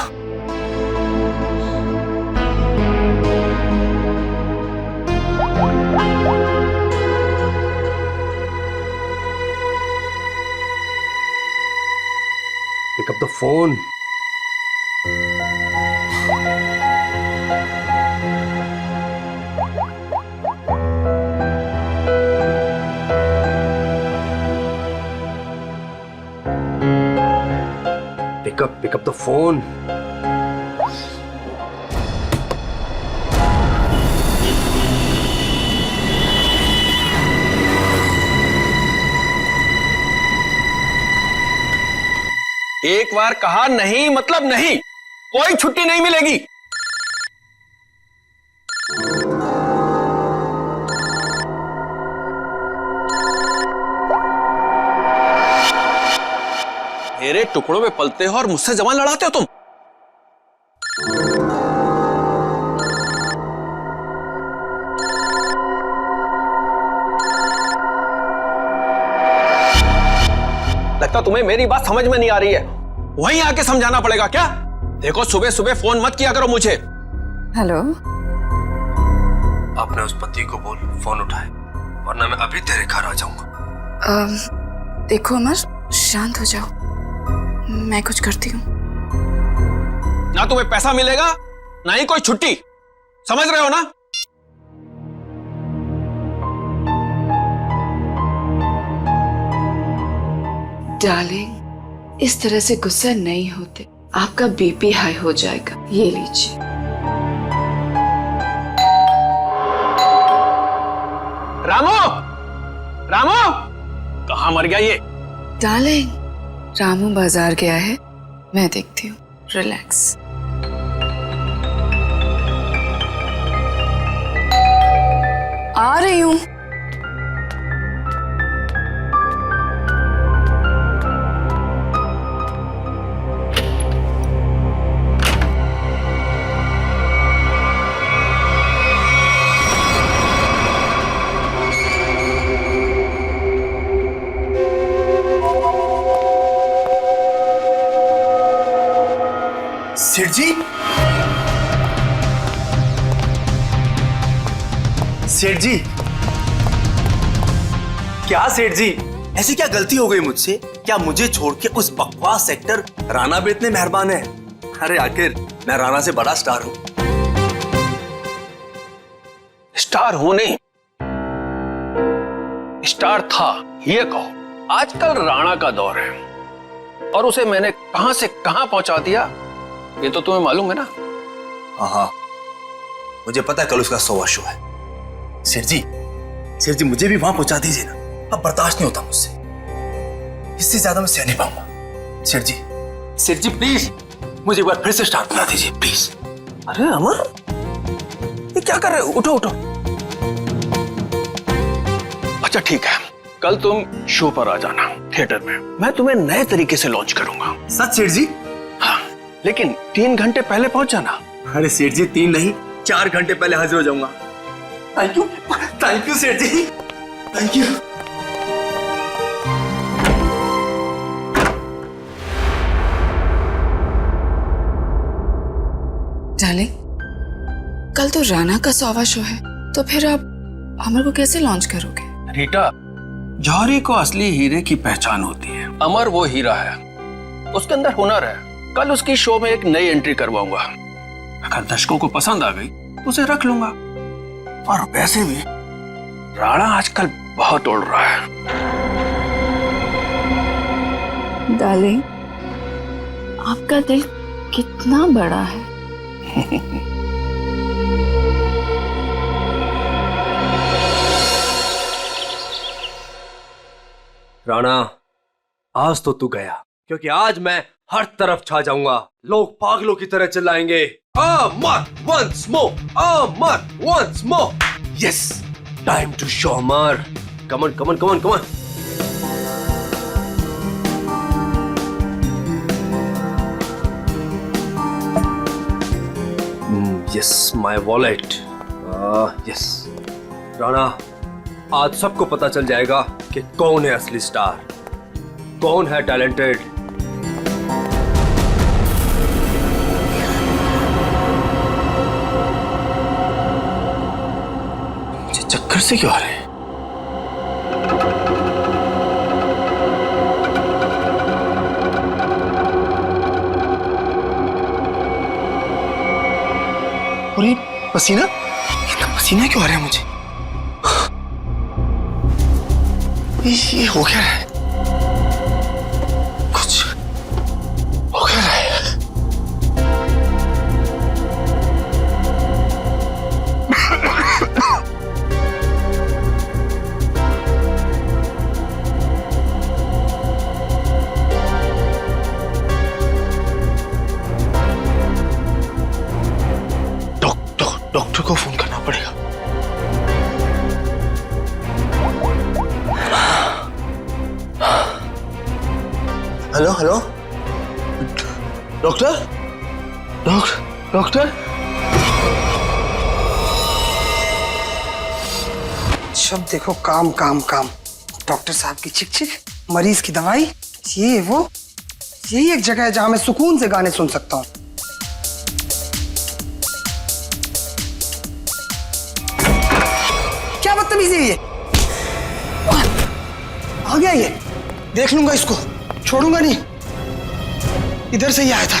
Pick up the phone. Pick up the phone. एक बार कहा नहीं मतलब नहीं, कोई छुट्टी नहीं मिलेगी। मेरे टुकड़ों में पलते हो और मुझसे जबान लड़ाते हो तुम। लगता तुम्हें मेरी बात समझ में नहीं आ रही है, वहीं आके समझाना पड़ेगा क्या? देखो सुबह सुबह फोन मत किया करो मुझे। हेलो, अपने उस पति को बोल फोन उठाए, वरना मैं अभी तेरे घर आ जाऊंगा। देखो अमर, शांत हो जाओ, मैं कुछ करती हूँ। ना तुम्हें पैसा मिलेगा ना ही कोई छुट्टी, समझ रहे हो ना? डार्लिंग, इस तरह से गुस्सा नहीं होते, आपका बीपी हाई हो जाएगा। ये लीजिए। रामू, रामू, कहाँ मर गया ये? डार्लिंग, रामू बाजार गया है, मैं देखती हूँ। रिलैक्स। आ रही हूँ। सेठ जी, सेठ जी, क्या सेठ जी, ऐसी क्या गलती हो गई मुझसे क्या मुझे छोड़ के उस बकवास एक्टर राणा पे इतने मेहरबान है? अरे आखिर मैं राणा से बड़ा स्टार हूं। स्टार हूं नहीं, स्टार था ये कहो। आजकल राणा का दौर है और उसे मैंने कहां से कहां पहुंचा दिया ये तो तुम्हें मालूम है ना। हाँ, मुझे पता है कल उसका 100वां शो है। सेठ जी मुझे भी वहां पहुंचा दीजिए ना, अब बर्दाश्त नहीं होता मुझसे, इससे ज्यादा मैं सह नहीं पाऊंगा। सेठ जी प्लीज मुझे एक बार फिर से स्टार बना दीजिए प्लीज। अरे अमर, ये क्या कर रहे हो? उठो उठो। अच्छा ठीक है, कल तुम शो पर आ जाना थिएटर में, मैं तुम्हें नए तरीके से लॉन्च करूंगा। सच सेठ जी? हाँ, लेकिन 3 घंटे पहले पहुंच जाना। अरे सेठ जी 3 नहीं 4 घंटे पहले हाजिर हो जाऊंगा। थैंक यू सेठ जी, थैंक यू। डार्लिंग, कल तो राणा का 100वां शो है, तो फिर आप अमर को कैसे लॉन्च करोगे? रीटा, जौहरी को असली हीरे की पहचान होती है। अमर वो हीरा है, उसके अंदर हुनर है। कल उसकी शो में एक नई एंट्री करवाऊंगा, अगर दर्शकों को पसंद आ गई तो उसे रख लूंगा। और वैसे भी राणा आजकल बहुत उड़ रहा है। डार्लिंग, आपका दिल कितना बड़ा है। राणा, आज तो तू गया, क्योंकि आज मैं हर तरफ छा जाऊंगा। लोग पागलों की तरह चिल्लाएंगे, Amar once more, Amar once more. Yes, time to show Amar. Come on come on come on come on. Yes, my wallet. Yes Rana, आज सबको पता चल जाएगा कि कौन है असली स्टार, कौन है टैलेंटेड। मुझे चक्कर से क्यों आ रहे हैं? और ये पसीना, इतना पसीना क्यों आ रहा है मुझे? ये हो क्या है? कुछ हो क्या रहा है? डॉक्टर को फोन करना पड़ेगा। Hello hello, doctor doctor. सब देखो काम काम काम। डॉक्टर साहब की चिक चिक, मरीज की दवाई, ये वो, यही एक जगह है जहां मैं सुकून से गाने सुन सकता हूँ। क्या बदतमीजी है ये? आ गया ये, देख लूंगा इसको, छोड़ूंगा नहीं। इधर से ही आया था।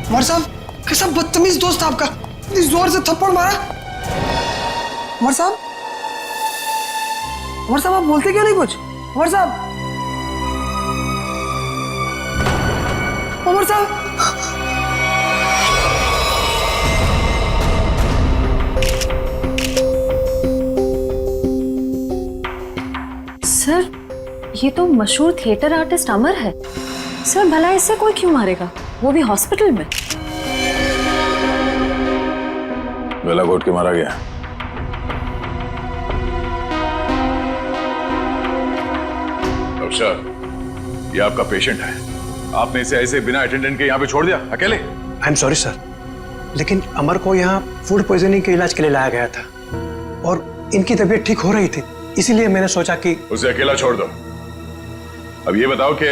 उमर साहब, कैसा बदतमीज दोस्त आपका, इतनी जोर से थप्पड़ मारा। उमर साहब, उमर साहब आप बोलते क्यों नहीं कुछ? उमर साहब, उमर साहब। सर, ये तो मशहूर थिएटर आर्टिस्ट अमर है। सर, भला इससे कोई क्यों मारेगा, वो भी हॉस्पिटल में। गला घोट के मारा गया। डॉक्टर साहब, ये आपका पेशेंट है, आपने इसे ऐसे बिना अटेंडेंट के यहाँ पे छोड़ दिया अकेले? आई एम सॉरी सर, लेकिन अमर को यहाँ फूड पॉइजनिंग के इलाज के लिए लाया गया था और इनकी तबीयत ठीक हो रही थी, इसीलिए मैंने सोचा कि उसे अकेला छोड़ दो। अब ये बताओ कि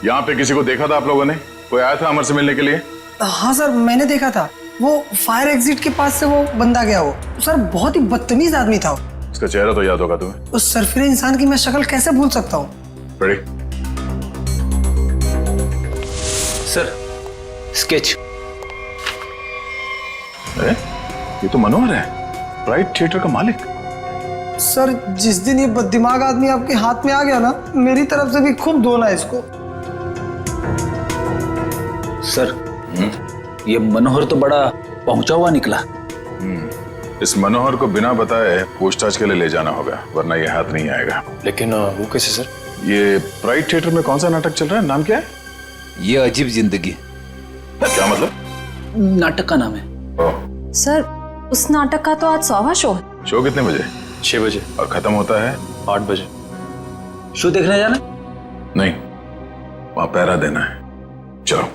यहाँ पे किसी को देखा था आप लोगों ने? कोई आया था अमर से मिलने के लिए? हाँ सर, मैंने देखा था। वो फायर एग्जिट के पास से वो बंदा गया। वो सर बहुत ही बदतमीज आदमी था। इसका चेहरा तो याद होगा तुम्हें। उस सरफिरे इंसान की मैं शक्ल कैसे भूल सकता हूँ? रेडी? Sir, sketch. ये तो मनोहर है, प्राइड थिएटर का मालिक। सर, जिस दिन ये बददिमाग आदमी आपके हाथ में आ गया ना, मेरी तरफ से भी खूब धोना इसको। सर, ये मनोहर तो बड़ा पहुंचा हुआ निकला। इस मनोहर को बिना बताए पूछताछ के लिए ले जाना होगा, वरना ये हाथ नहीं आएगा। लेकिन वो कैसे सर? ये प्राइड थिएटर में कौन सा नाटक चल रहा है? नाम क्या है? ये अजीब जिंदगी। क्या मतलब? नाटक का नाम है। सर, उस नाटक का तो आज 100वां शो है। शो कितने बजे? 6 बजे। और खत्म होता है? 8 बजे। शो देखने जाना? नहीं, वहां पहरा देना है। चलो।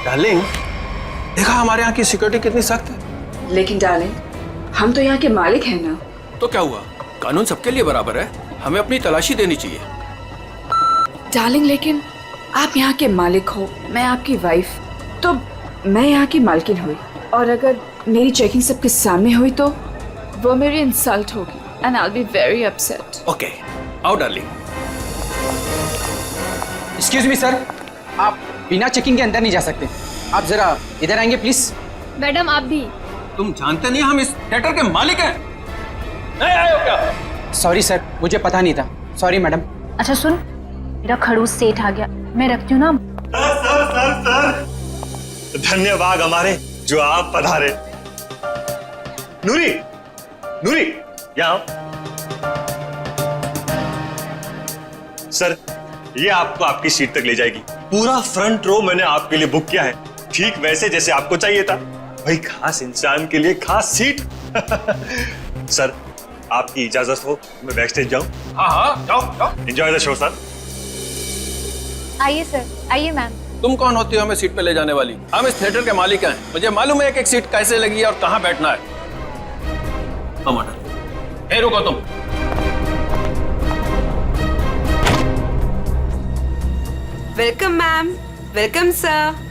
डार्लिंग, देखा हमारे यहाँ की सिक्योरिटी कितनी सख्त है। लेकिन डार्लिंग, हम तो यहाँ के मालिक हैं ना। तो क्या हुआ, कानून सबके लिए बराबर है, हमें अपनी तलाशी देनी चाहिए। डार्लिंग, लेकिन आप यहाँ के मालिक हो, मैं आपकी वाइफ, तो मैं यहाँ की मालकिन हुई, और अगर मेरी चेकिंग सबके सामने हुई तो वो मेरी इंसल्ट होगी and I will be very upset. Okay, आओ डार्लिंग। एक्सक्यूज मी सर, आप बिना चेकिंग के अंदर नहीं जा सकते। आप जरा इधर आएंगे प्लीज। मैडम आप भी। तुम जानते नहीं हम इस थिएटर के मालिक हैं? नहीं आए हो क्या? सॉरी सर, मुझे पता नहीं था। Sorry madam. अच्छा सुन, मेरा खड़ूस सेठ आ गया, मैं रखती हूँ ना। सर, धन्यवाद हमारे जो आप पधारे। नूरी, नूरी, यहाँ सर, ये आपको आपकी सीट तक ले जाएगी। पूरा फ्रंट रो मैंने आपके लिए बुक किया है, ठीक वैसे जैसे आपको चाहिए था। भाई, खास इंसान के लिए खास सीट। सर, आपकी इजाजत हो मैं बैक स्टेज जाऊं? हाँ, जाओ। Enjoy the show sir. आइए सर, आइए मैम। तुम कौन होती हो हमें सीट पे ले जाने वाली? हम इस थिएटर के मालिक हैं, मुझे मालूम है एक सीट कैसे लगी है और कहाँ बैठना है। ए, रुको तुम। Welcome ma'am, welcome sir.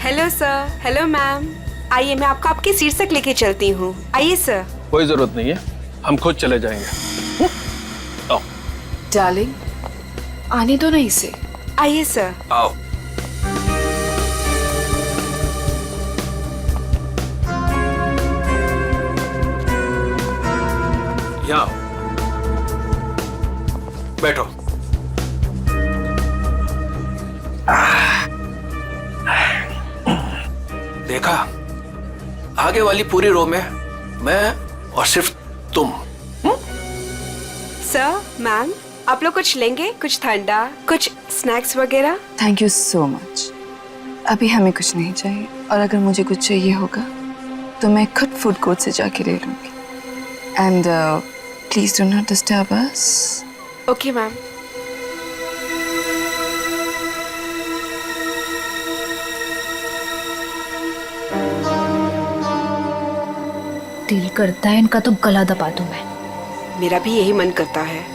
Hello sir, hello ma'am. आइए, मैं आपको आपकी सीट तक लेके चलती हूँ। आइए सर। कोई जरूरत नहीं है, हम खुद चले जाएंगे। आओ। डार्लिंग, आने दो ना इसे। आइए सर। आओ। यहाँ बैठो। देखा, आगे वाली पूरी रो में मैं और सिर्फ तुम। सर, मैम, आप लोग कुछ लेंगे? कुछ ठंडा, कुछ स्नैक्स वगैरह? Thank you so much. अभी हमें कुछ नहीं चाहिए, और अगर मुझे कुछ चाहिए होगा तो मैं खुद फूड कोर्ट से जाके ले लूंगी। And please do not disturb us. Okay ma'am. दिल करता है इनका तो गला दबा दूं मैं। मेरा भी यही मन करता है।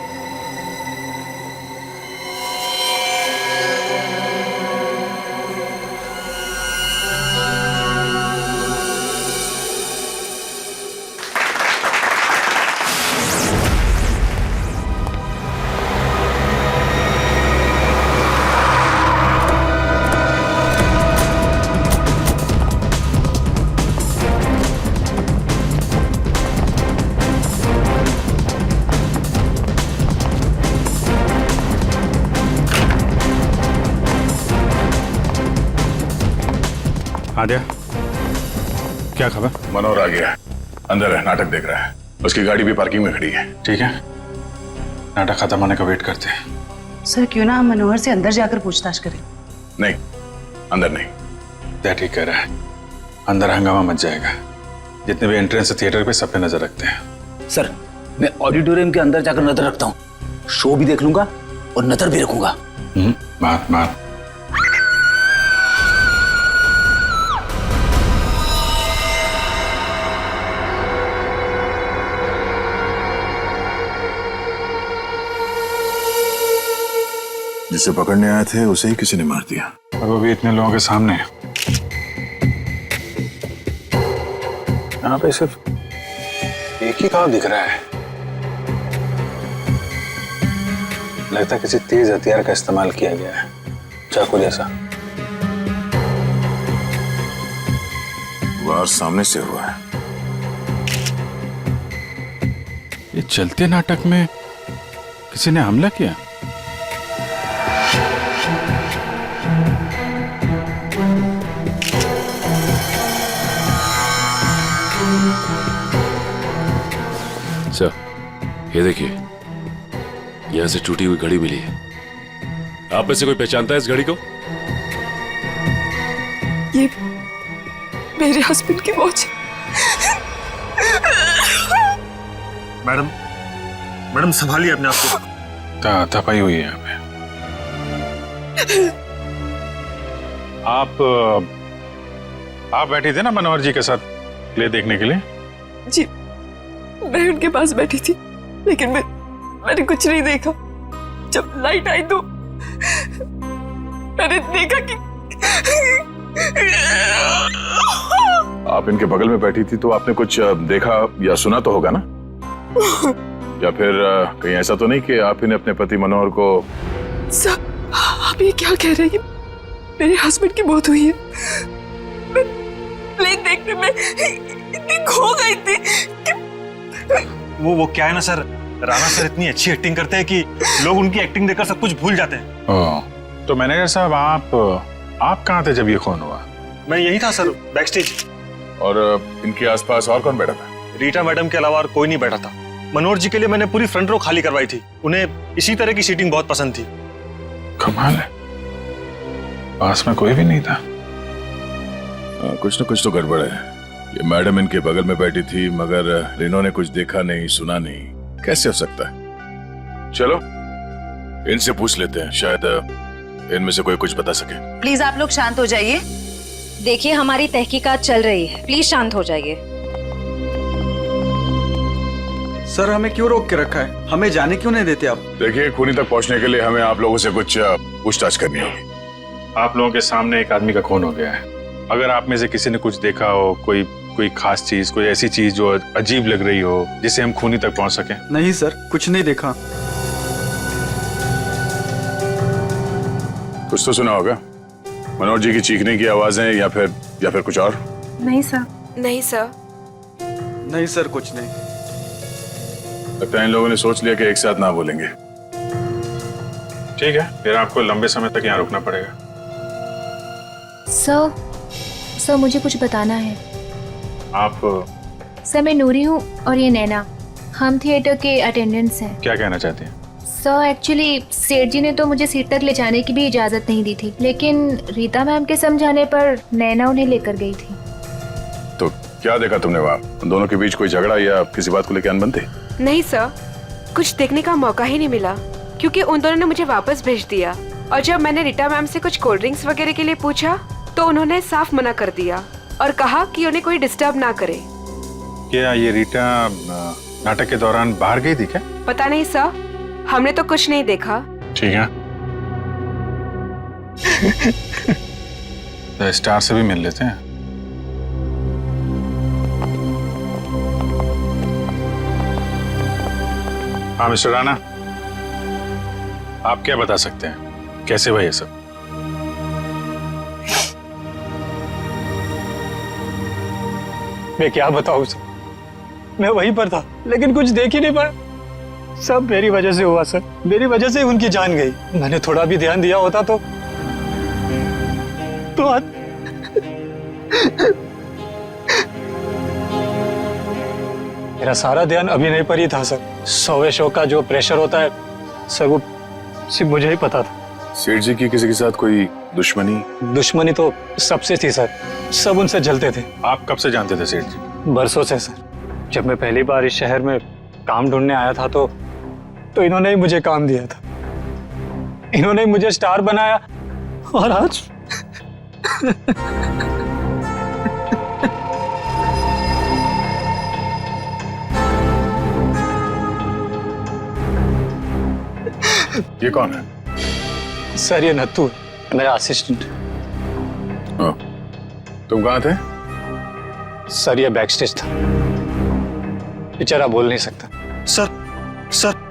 आद्या, क्या खबर? मनोहर आ गया, अंदर है, नाटक देख रहा है। उसकी गाड़ी भी पार्किंग में खड़ी है। ठीक है, नाटक खत्म होने का वेट करते हैं। सर, क्यों ना हम मनोहर से अंदर जाकर पूछताछ करें? नहीं, अंदर नहीं। क्या ठीक कह रहा है, अंदर हंगामा मच जाएगा। जितने भी एंट्रेंस थिएटर पे सब पे नजर रखते हैं। सर, मैं ऑडिटोरियम के अंदर जाकर नजर रखता हूँ, शो भी देख लूंगा और नजर भी रखूंगा। मार। जिसे पकड़ने आए थे उसे ही किसी ने मार दिया। और वो भी इतने लोगों के सामने। यहाँ पे सिर्फ एक ही घाव दिख रहा है। लगता है किसी तेज हथियार का इस्तेमाल किया गया है, चाकू जैसा। वार सामने से हुआ है। ये चलते नाटक में किसी ने हमला किया। सर, ये देखिए, यहां से टूटी हुई घड़ी मिली है। आप में से कोई पहचानता है इस घड़ी को? ये मेरे हस्बैंड की वॉच। मैडम, मैडम संभालिए अपने आप को। तपाई हुई है यहाँ पे। आप बैठी थे ना मनोहर जी के साथ प्ले देखने के लिए? जी, मैं उनके पास बैठी थी, लेकिन मैंने कुछ नहीं देखा। जब लाइट आई तो मैंने देखा कि आप इनके बगल में बैठी थी तो आपने कुछ देखा या सुना तो होगा ना? या फिर कहीं ऐसा तो नहीं कि आप इन्हें अपने पति मनोहर को? सर, आप ये क्या कह रहे हैं? मेरे हस्बैंड की मौत हुई है। मैं प्ले देखने में इतनी खो गई थी कि वो क्या है ना सर, राणा सर इतनी अच्छी एक्टिंग करते हैं कि लोग उनकी एक्टिंग देखकर सब कुछ भूल जाते हैं। तो मैनेजर साहब, आप कहाँ थे जब ये खून हुआ? मैं यही था सर, बैकस्टेज। और इनके आसपास और कौन बैठा था? रीटा मैडम के अलावा और कोई नहीं बैठा था। मनोहर जी के लिए मैंने पूरी फ्रंट रो खाली करवाई थी। उन्हें इसी तरह की सीटिंग बहुत पसंद थी। कमाल है, पास में कोई भी नहीं था। कुछ न कुछ तो गड़बड़ है। ये मैडम इनके बगल में बैठी थी मगर इन्होंने कुछ देखा नहीं, सुना नहीं। कैसे हो सकता है? चलो इनसे पूछ लेते हैं, शायद इनमें से कोई कुछ बता सके। प्लीज आप लोग शांत हो जाइए। देखिए, हमारी तहकीकात चल रही है, प्लीज शांत हो जाइए। सर, हमें क्यों रोक के रखा है? हमें जाने क्यों नहीं देते आप? देखिए, खूनी तक पहुंचने के लिए हमें आप लोगों से कुछ पूछताछ करनी होगी। आप लोगों के सामने एक आदमी का खून हो गया है। अगर आप में से किसी ने कुछ देखा हो, कोई खास चीज, कोई ऐसी चीज जो अजीब लग रही हो, जिससे हम खूनी तक पहुंच सके। नहीं सर, कुछ नहीं देखा। कुछ तो सुना होगा, मनोहर जी की चीखने की आवाजें या फिर कुछ और? नहीं सर। नहीं सर। नहीं सर, कुछ नहीं। लगता है इन लोगों ने सोच लिया कि एक साथ ना बोलेंगे। ठीक है, फिर आपको लंबे समय तक यहाँ रुकना पड़ेगा। सर, मुझे कुछ बताना है। आप? सर, मैं नूरी हूँ और ये नैना, हम थिएटर के अटेंडेंट्स हैं। क्या कहना चाहते हैं? सर, एक्चुअली सेठ जी ने तो मुझे सीट तक ले जाने की भी इजाजत नहीं दी थी, लेकिन रीता मैम के समझाने पर नैना उन्हें लेकर गई थी। तो क्या देखा तुमने वहाँ? उन दोनों के बीच कोई झगड़ा या किसी बात को लेकर अनबन थी? नहीं सर, कुछ देखने का मौका ही नहीं मिला, क्योंकि उन दोनों ने मुझे वापस भेज दिया। और जब मैंने रीटा मैम से कुछ कोल्ड ड्रिंक्स वगैरह के लिए पूछा तो उन्होंने साफ मना कर दिया और कहा कि उन्हें कोई डिस्टर्ब ना करे। क्या ये रीटा नाटक के दौरान बाहर गई थी क्या? पता नहीं सर, हमने तो कुछ नहीं देखा। ठीक है, तो स्टार से भी मिल लेते हैं। हाँ मिस्टर राणा, आप क्या बता सकते हैं, कैसे हुआ ये सब? मैं क्या बताऊं सर, मैं वहीं पर था लेकिन कुछ देख ही नहीं पाया। सब मेरी वजह से हुआ सर, मेरी वजह से उनकी जान गई। मैंने थोड़ा भी ध्यान दिया होता तो आज मेरा सारा ध्यान अभिनय पर ही था सर। 100वें शो का जो प्रेशर होता है सर, वो सिर्फ मुझे ही पता था। सेठ जी की किसी के साथ कोई दुश्मनी? दुश्मनी तो सबसे थी सर, सब उनसे जलते थे। आप कब से जानते थे सेठ जी? बरसों से सर। जब मैं पहली बार इस शहर में काम ढूंढने आया था तो इन्होंने ही मुझे काम दिया था, इन्होंने ही मुझे स्टार बनाया। और आज ये कौन है? सर ये नत्थू मेरा असिस्टेंट। तुम कहाँ थे? सर ये बैक स्टेज था, बेचारा बोल नहीं सकता। सर सर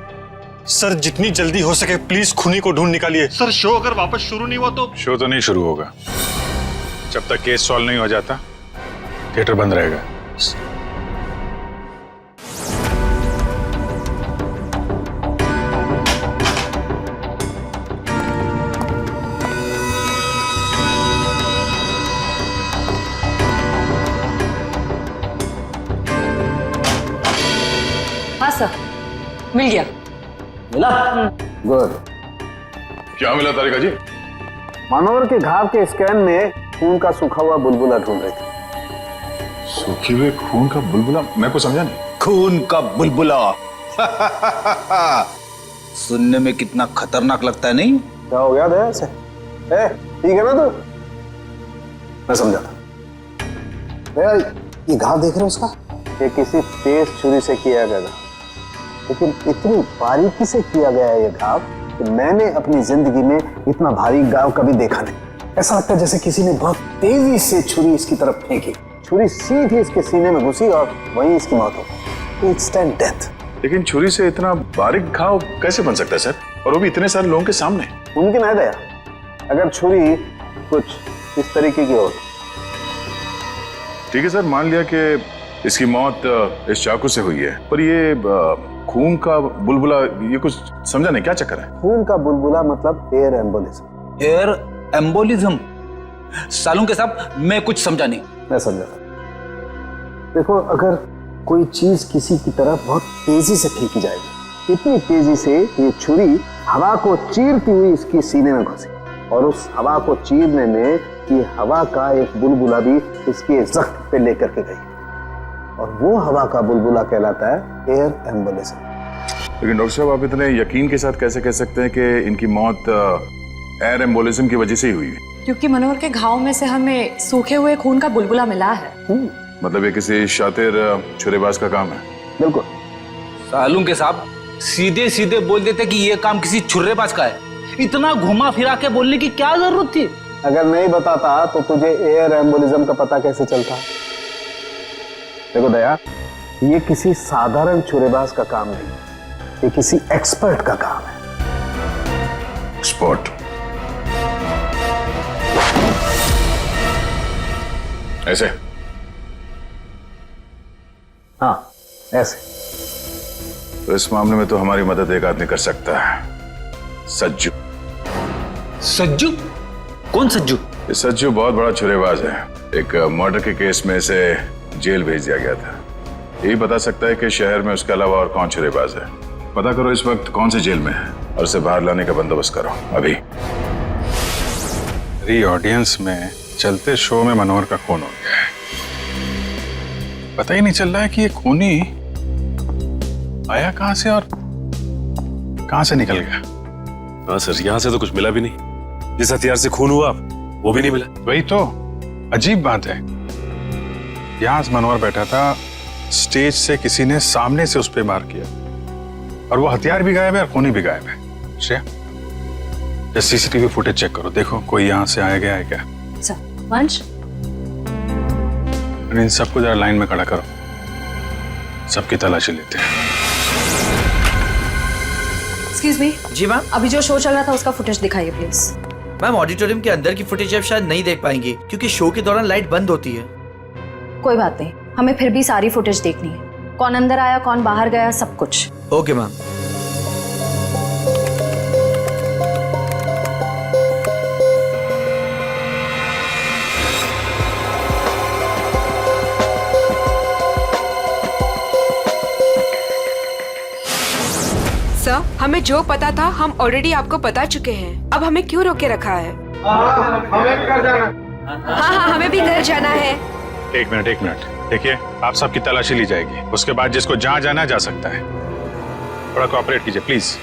सर जितनी जल्दी हो सके प्लीज खूनी को ढूंढ निकालिए। सर शो अगर वापस शुरू नहीं हुआ तो? शो तो नहीं शुरू होगा जब तक केस सॉल्व नहीं हो जाता। थिएटर बंद रहेगा। हाँ सर, मिल गया। मिला? गुड। क्या मिला तारिका जी? मनोहर के घाव के स्कैन में खून का सूखा हुआ बुलबुला ढूंढ रहे थे। सूखे हुए खून का बुलबुला? मैं को समझा नहीं। खून का बुलबुला। सुनने में कितना खतरनाक लगता है, नहीं? क्या हो गया दया से? ठीक है ना तू? मैं समझा था। दया, ये घाव देख रहे हो उसका? ये किसी तेज छुरी से किया गया, लेकिन इतनी बारीकी से किया गया है ये घाव कि मैंने अपनी जिंदगी में इतना भारी घाव कभी देखा नहीं। ऐसा लगता है जैसे किसी ने बहुत तेजी से छुरी इसकी तरफ फेंकी, छुरी सीधी इसके सीने में घुसी और वहीं इसकी मौत हो गई। Instant death. लेकिन छुरी से इतना बारीक घाव कैसे बन सकता है सर, और वो भी इतने सारे लोगों के सामने? मुमकिन है दया, अगर छुरी कुछ इस तरीके की हो। ठीक है सर, मान लिया कि इसकी मौत इस चाकू से हुई है, पर ये खून का बुलबुला, ये कुछ समझा नहीं, क्या चक्कर है? खून का बुलबुला मतलब एयर एम्बोलिज्म। Air embolism? सालूं के साहब मैं कुछ समझा नहीं। मैं समझा। देखो, अगर कोई चीज किसी की तरफ बहुत तेजी से फेंकी जाएगी, इतनी तेजी से ये छुरी हवा को चीरती हुई इसकी सीने में घुसी, और उस हवा को चीरने में ये हवा का एक बुलबुला भी इसके जख्म पे लेकर के गई, और वो हवा का बुलबुला कहलाता है एयर एम्बोलिज्म। लेकिन डॉक्टर साहब, आप इतने यकीन के साथ कैसे कह सकते हैं कि इनकी मौत एयर एम्बोलिज्म की वजह से ही हुई है? क्योंकि मनोहर के घाव में से हमें सूखे हुए खून का बुलबुला मिला है। मतलब ये किसी शातिर छुरेबाज का काम है? बिल्कुल। सालूं के साहब सीधे सीधे बोल देते कि ये काम किसी छुर्रेबाज का है, इतना घुमा फिरा के बोलने की क्या जरूरत थी? अगर नहीं बताता तो तुझे एयर एम्बोलिज्म का पता कैसे चलता? देखो दया, ये किसी साधारण छुरेबाज का काम नहीं, ये किसी एक्सपर्ट का काम है। एक्सपर्ट? ऐसे? हाँ, ऐसे। तो इस मामले में तो हमारी मदद एक आदमी कर सकता है, सज्जू। सज्जू? कौन सज्जू? ये सज्जू बहुत बड़ा छुरेबाज है। एक मर्डर के केस में इसे जेल भेज दिया गया था। यही बता सकता है कि शहर में उसके अलावा और कौन छुरेबाज है। पता करो इस वक्त कौन से जेल में है और उसे बाहर लाने का बंदोबस्त करो अभी। मेरी ऑडियंस में चलते शो में मनोहर का खून हो गया है। पता ही नहीं चल रहा है कि ये खूनी आया कहां से और कहां से निकल गया। हाँ सर, यहाँ से तो कुछ मिला भी नहीं। जिस हथियार से खून हुआ वो भी नहीं मिला। वही तो अजीब बात है। यहां मनोहर बैठा था, स्टेज से किसी ने सामने से उस पर वार किया, और वो हथियार भी गायब है और खूनी भी गायब है। श्रेया, सीसीटीवी फुटेज चेक करो, देखो कोई यहां से आया गया है क्या। वंश, इन सबको जरा लाइन में खड़ा करो, सबकी तलाशी लेते हैं। Excuse me. जी मैम। अभी जो शो चल रहा था उसका फुटेज दिखाइए प्लीज। मैम, ऑडिटोरियम के अंदर की फुटेज आप शायद नहीं देख पाएंगे क्योंकि शो के दौरान लाइट बंद होती है। कोई बात नहीं, हमें फिर भी सारी फुटेज देखनी है, कौन अंदर आया कौन बाहर गया, सब कुछ। Okay ma'am. सर, हमें जो पता था हम ऑलरेडी आपको बता चुके हैं। अब हमें क्यों रोके रखा है? हमें भी घर जाना। हाँ, हमें भी घर जाना है। एक मिनट देखिए, आप सबकी तलाशी ली जाएगी, उसके बाद जिसको जहां जाना जा सकता है। थोड़ा कोऑपरेट कीजिए प्लीज।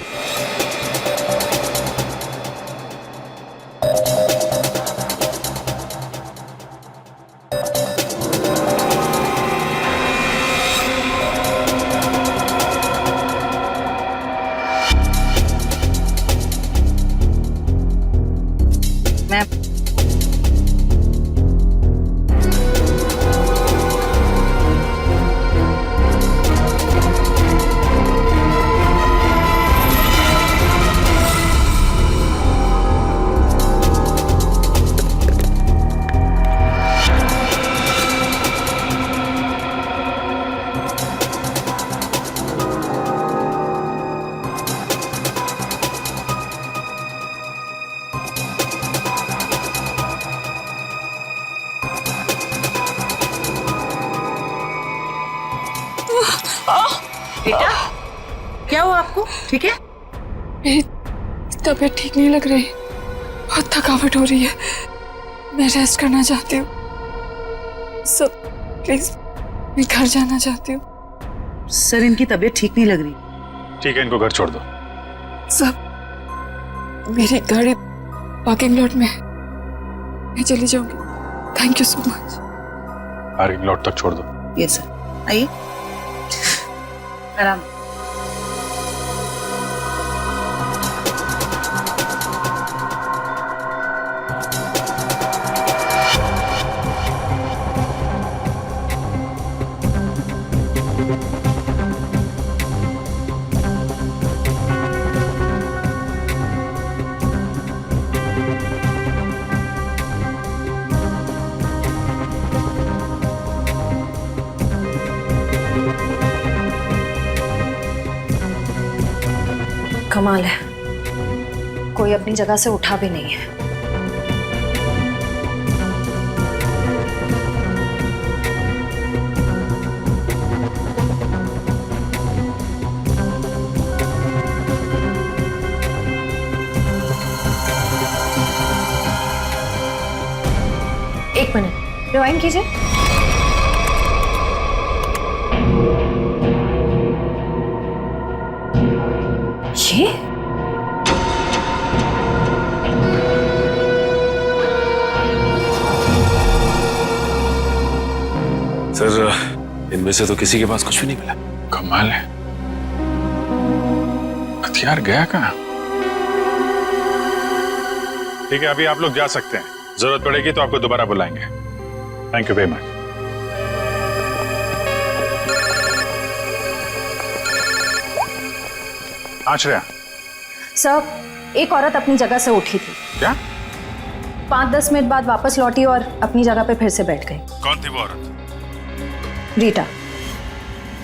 बेटा क्या हुआ आपको? ठीक है? मेरी तबीयत ठीक नहीं लग रही, बहुत थकावट हो रही है, मैं रेस्ट करना चाहती हूँ। सब प्लीज, मैं घर जाना चाहती हूँ। सर इनकी तबीयत ठीक नहीं लग रही। ठीक है, इनको घर छोड़ दो। सब मेरी गाड़ी पार्किंग लॉट में है, मैं चली जाऊंगी। Thank you so much. Parking lot तक छोड़ दो। यस सर, आइए आराम। कमाल है, कोई अपनी जगह से उठा भी नहीं है। एक मिनट, रिवाइंड कीजिए। ये सर, इनमें से तो किसी के पास कुछ भी नहीं मिला। कमाल है, हथियार गया कहाँ? ठीक है, अभी आप लोग जा सकते हैं। जरूरत पड़ेगी तो आपको दोबारा बुलाएंगे। Thank you very much. Ashraya sir, एक औरत अपनी जगह से उठी थी। क्या? 5-10 मिनट बाद वापस लौटी और अपनी जगह पे फिर से बैठ गई। कौन थी वो औरत? रीटा।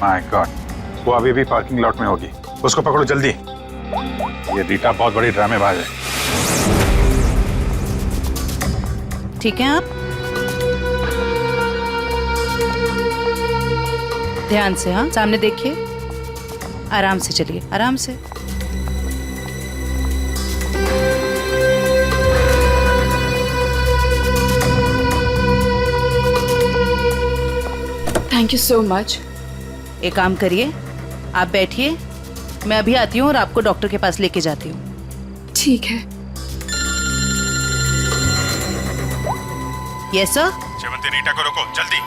माय गॉड, वो अभी भी पार्किंग लॉट में होगी। उसको पकड़ो जल्दी। ये रीटा बहुत बड़ी ड्रामेबाज है। ठीक है, आप ध्यान से, हाँ सामने देखिए, आराम से चलिए, आराम से। Thank you so much. एक काम करिए, आप बैठिए, मैं अभी आती हूँ और आपको डॉक्टर के पास लेके जाती हूँ। ठीक है। Yes sir. शेवंती, रीटा को रोको जल्दी।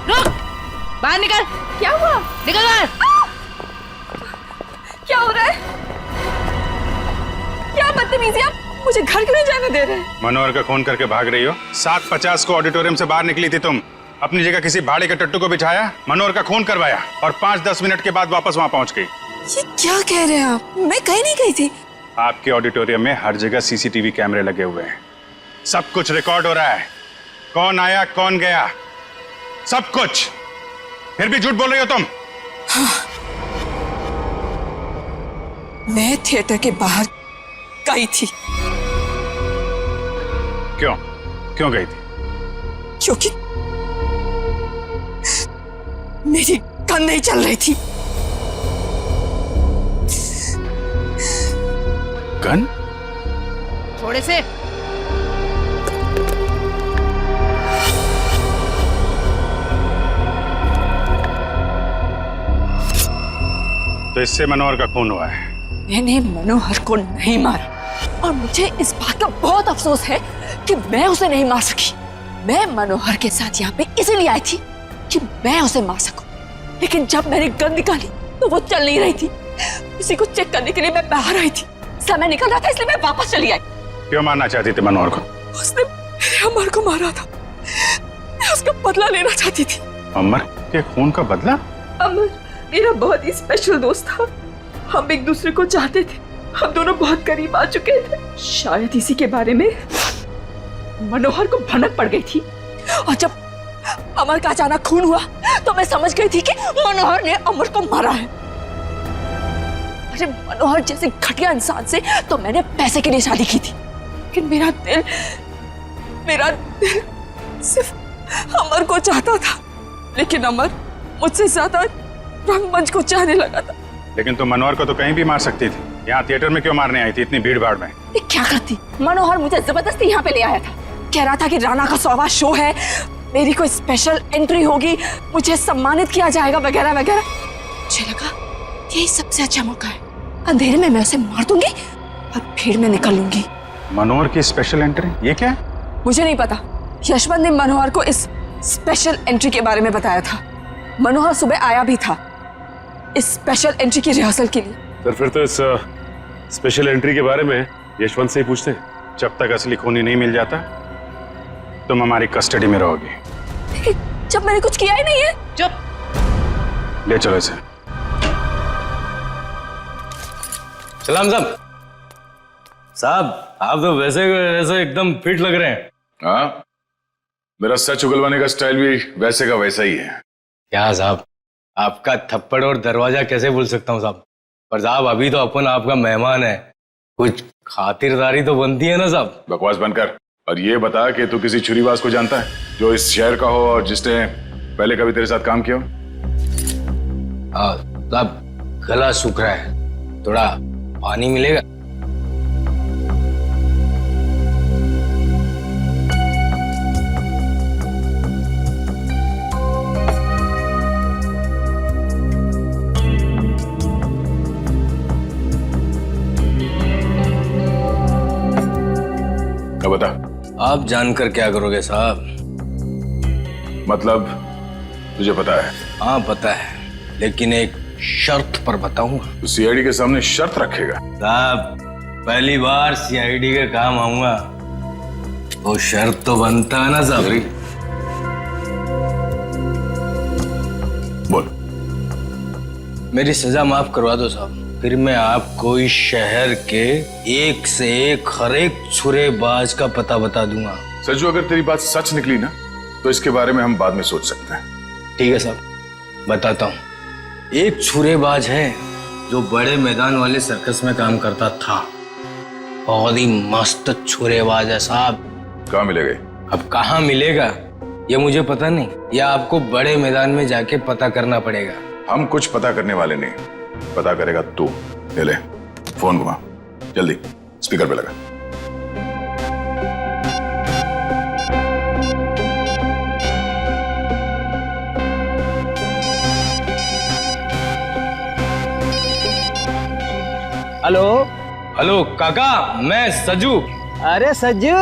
रुक, बाहर निकल। क्या हुआ? निकल बाहर। क्या हो रहा है? क्या बदतमीजी, आप मुझे घर क्यों नहीं जाने दे रहे हैं? मनोहर का खून करके भाग रही हो। 7:50 को ऑडिटोरियम से बाहर निकली थी तुम। अपनी जगह किसी भाड़े के टट्टू को बिठाया, मनोहर का खून करवाया और 5-10 मिनट के बाद वापस वहां पहुंच गई। ये क्या कह रहे हैं आप? मैं कहीं नहीं गई थी। आपके ऑडिटोरियम में हर जगह सीसीटीवी कैमरे लगे हुए हैं। सब कुछ रिकॉर्ड हो रहा है। कौन आया, कौन गया, सब कुछ। फिर भी झूठ बोल रही हो तुम। हाँ। मैं थिएटर के बाहर गई थी। क्यों गई थी? क्योंकि मेरी गन नहीं चल रही थी। गन? थोड़े से। तो इससे मनोहर का खून हुआ है। मैंने मनोहर को नहीं मारा और मुझे इस बात का बहुत अफसोस है कि मैं उसे नहीं मार सकी। मैं मनोहर के साथ यहाँ पे इसीलिए आई थी कि मैं उसे मार सकूं। लेकिन जब मैंने गन निकाली तो वो चल नहीं रही थी। उसी को चेक करने के लिए मैं बाहर आई थी। समय निकल रहा था इसलिए मैं वापस चली आई। क्यों मारना चाहती थी मनोहर को? उसने मेरे अमर को मारा था, मैं उसका बदला लेना चाहती थी। अमर के खून का बदला? अमर मेरा बहुत ही स्पेशल दोस्त था। हम एक दूसरे को चाहते थे, हम दोनों बहुत करीब आ चुके थे। शायद इसी के बारे में मनोहर को भनक पड़ गई थी और जब अमर का अचानक खून हुआ तो मैं समझ गई थी कि मनोहर ने अमर को मारा है। अरे मनोहर जैसे घटिया इंसान से तो मैंने पैसे के लिए शादी की थी, लेकिन मेरा दिल को चाहता था, लेकिन अमर मुझसे ज्यादा रंगमंच को चाहने लगा था। लेकिन तुम मनोहर को तो कहीं भी मार सकती थी, यहाँ थिएटर में क्यों मारने आई थी इतनी भीड़ भाड़ में? ये क्या करती? मनोहर मुझे जबरदस्ती यहाँ पे ले आया था, कह रहा था कि राणा का 100वां शो है, मेरी कोई स्पेशल एंट्री होगी, मुझे सम्मानित किया जाएगा वगैरह वगैरह। मुझे लगा यही सबसे अच्छा मौका है, अंधेरे में मैं उसे मार दूंगी और भीड़ में निकल लूंगी। मनोहर की स्पेशल एंट्री, ये क्या है? मुझे नहीं पता, यशवंत ने मनोहर को इस स्पेशल एंट्री के बारे में बताया था। मनोहर सुबह आया भी था इस स्पेशल एंट्री की रिहर्सल के लिए। सर फिर तो इस स्पेशल एंट्री के बारे में यशवंत से ही पूछते हैं। जब तक असली खूनी नहीं मिल जाता तुम हमारी कस्टडी में रहोगी। जब मैंने कुछ किया ही नहीं है। चुप। ले चलो इसे। सलाम साहब। साहब आप तो वैसे वैसे एकदम फिट लग रहे हैं। हाँ, मेरा सच उगलवाने का स्टाइल भी वैसे का वैसा ही है। क्या साहब, आपका थप्पड़ और दरवाजा कैसे भूल सकता हूँ साहब। पर साहब अभी तो अपन आपका मेहमान है, कुछ खातिरदारी तो बनती है ना साहब। बकवास बंद कर और ये बता कि तू किसी छुरीबाज को जानता है जो इस शहर का हो और जिसने पहले कभी तेरे साथ काम किया हो? हाँ साहब, गला सूख रहा है, थोड़ा पानी मिलेगा? बता। आप जानकर क्या करोगे साहब? मतलब तुझे पता है? हाँ पता है, लेकिन एक शर्त पर बताऊंगा। तो सीआईडी के सामने शर्त रखेगा? साहब पहली बार सीआईडी के काम आऊंगा, वो शर्त तो बनता है ना साहब। बोल। मेरी सजा माफ करवा दो साहब, फिर मैं आपको इस शहर के एक से एक हर एक छुरेबाज का पता बता दूंगा। सज्जू, अगर तेरी बात सच निकली ना तो इसके बारे में हम बाद में सोच सकते हैं। ठीक है साहब, बताता हूँ। एक छुरेबाज है जो बड़े मैदान वाले सर्कस में काम करता था, बहुत ही मस्त छुरेबाज है साहब। कहाँ मिलेगा? अब कहाँ मिलेगा ये मुझे पता नहीं, या आपको बड़े मैदान में जाके पता करना पड़ेगा। हम कुछ पता करने वाले नहीं, पता करेगा तू। ले फोन घुमा, जल्दी स्पीकर पे लगा। हेलो। हेलो काका, मैं सज्जू। अरे सज्जू,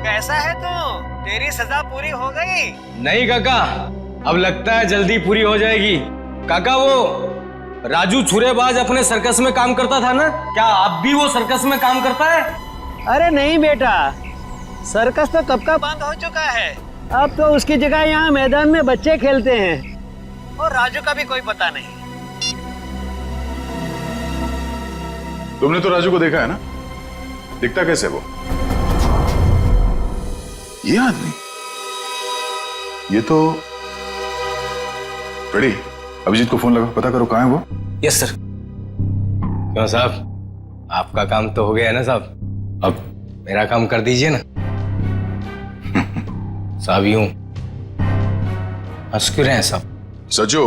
कैसा है तू? तेरी सजा पूरी हो गई? नहीं काका, अब लगता है जल्दी पूरी हो जाएगी। काका वो राजू छुरेबाज अपने सर्कस में काम करता था ना, क्या अब भी वो सर्कस में काम करता है? अरे नहीं बेटा, सर्कस तो कब का बंद हो चुका है। अब तो उसकी जगह यहाँ मैदान में बच्चे खेलते हैं, और राजू का भी कोई पता नहीं। तुमने तो राजू को देखा है ना, दिखता कैसे वो? ये आदमी, ये तो रेडी। अभिजीत को फोन लगा, पता करो कहाँ है वो। Yes sir. क्यों साहब, आपका काम तो हो गया है ना साहब, अब मेरा काम कर दीजिए ना। साहब यूं हंस क्यों रहे हैं साहब? सज्जू,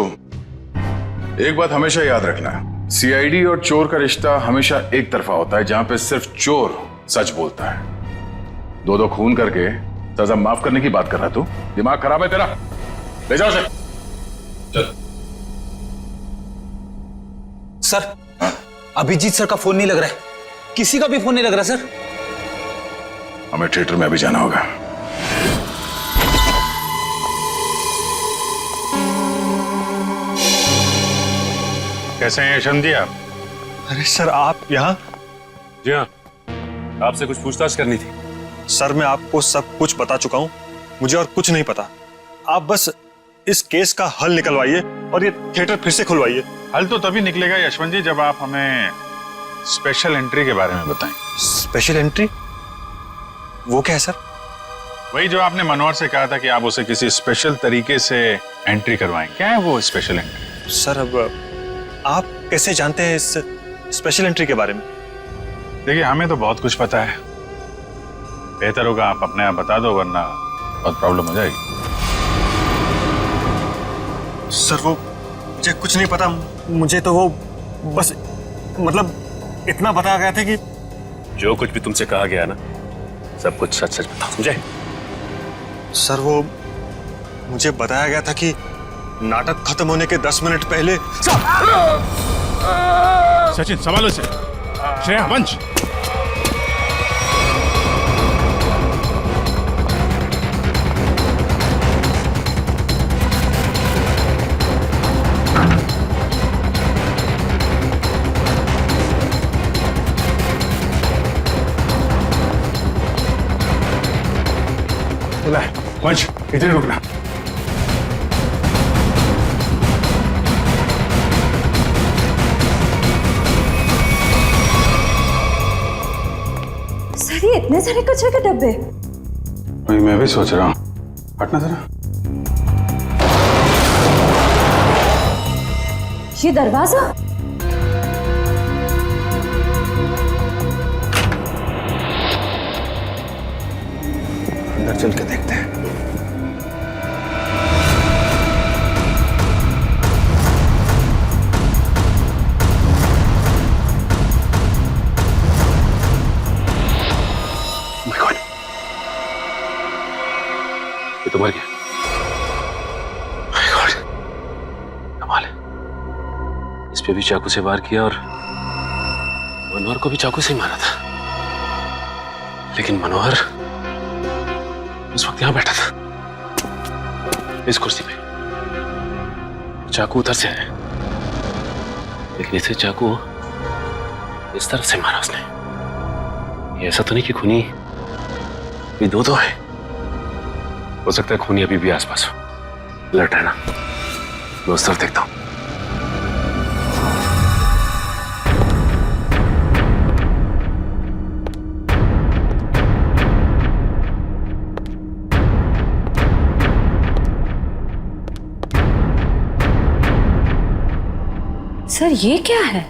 एक बात हमेशा याद रखना, सीआईडी और चोर का रिश्ता हमेशा एक तरफा होता है, जहां पे सिर्फ चोर सच बोलता है। दो खून करके सजा माफ करने की बात कर रहा तू? दिमाग खराब है तेरा? ले जाओ उसे। चल। सर, अभिजीत सर का फोन नहीं लग रहा है, किसी का भी फोन नहीं लग रहा सर। हमें थिएटर में अभी जाना होगा। कैसे हैं यशवंत जी आप? अरे सर, आप यहाँ? जी हाँ, आपसे कुछ पूछताछ करनी थी। सर, मैं आपको सब कुछ बता चुका हूँ, मुझे और कुछ नहीं पता। आप बस इस केस का हल निकलवाइए और ये थिएटर फिर से खुलवाइए। हल तो तभी निकलेगा यशवंत जी जब आप हमें स्पेशल एंट्री के बारे में बताएं। Special entry? वो क्या है सर? वही जो आपने मनोहर से कहा था कि आप उसे किसी स्पेशल तरीके से एंट्री करवाएं। क्या है वो स्पेशल एंट्री? सर, अब आप कैसे जानते हैं इस स्पेशल एंट्री के बारे में? देखिए, हमें तो बहुत कुछ पता है, बेहतर होगा आप अपने आप बता दो, वरना बहुत प्रॉब्लम हो जाएगी। सर वो मुझे कुछ नहीं पता, मुझे तो वो बस मतलब इतना बताया गया था कि जो कुछ भी तुमसे कहा गया ना, सब कुछ सच सच बताओ, समझे? सर वो मुझे बताया गया था कि नाटक खत्म होने के 10 मिनट पहले सचिन संभालो से। श्रेया वंश, वंश इधर रुकना। सर ये इतने सारे कचरे के डब्बे। वही मैं भी सोच रहा हूँ, हटना जरा। ये दरवाजा, अंदर चल के देखते हैं। My God, ये तो मर गया। My God, कमाल है। इस पे भी चाकू से वार किया और मनोहर को भी चाकू से ही मारा था, लेकिन मनोहर उस वक्त यहां बैठा था इस कुर्सी पे। चाकू उधर से आया, लेकिन इसे चाकू इस तरफ से मारा उसने। ये ऐसा तो नहीं कि खूनी भी दो है। हो सकता है खूनी अभी भी आसपास हो। अलर्ट है ना? मैं उस तरफ देखता हूं। सर ये क्या है?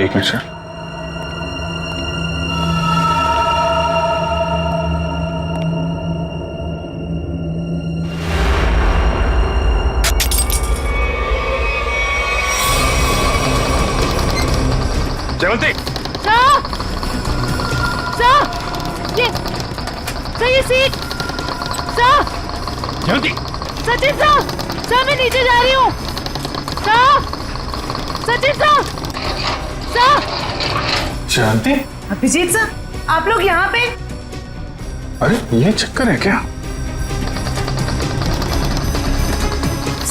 एक मिनट सर। जयवंती, ये सीट जल्दी। सचिन सर मैं नीचे जा रही हूँ। सचिन सर शांति, अभिजीत सर, आप लोग यहाँ पे? अरे ये चक्कर है क्या?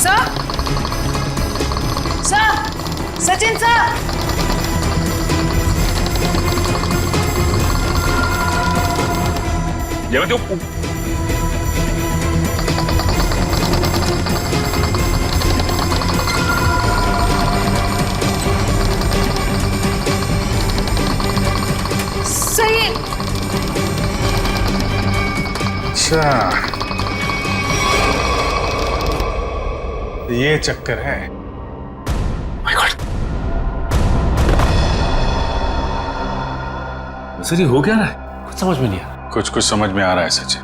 सर, सचिन सर, जयवंती, सही। अच्छा, ये चक्कर है। My God, सर ये हो क्या रहा है? कुछ समझ में नहीं आ रहा। कुछ कुछ समझ में आ रहा है सचिन।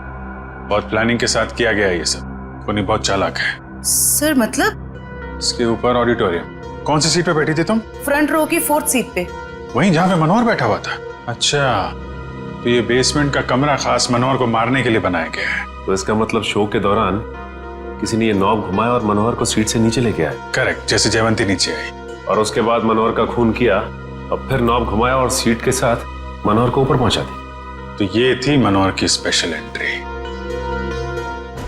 बहुत प्लानिंग के साथ किया गया है ये सब। खूनी बहुत चालाक है। सर मतलब? इसके ऊपर ऑडिटोरियम। कौन सी सीट पे बैठी थी तुम? फ्रंट रो की 4th सीट पे। वहीं जहाँ पे मनोहर बैठा हुआ था। अच्छा, तो ये बेसमेंट का कमरा खास मनोहर को मारने के लिए बनाया गया है। तो इसका मतलब शो के दौरान किसी ने ये नॉब घुमाया और मनोहर को सीट से नीचे लेके आया। करेक्ट, जैसे जयवंती नीचे आई और उसके बाद मनोहर का खून किया और फिर नॉब घुमाया और सीट के साथ मनोहर को ऊपर पहुंचा दी। तो ये थी मनोहर की स्पेशल एंट्री।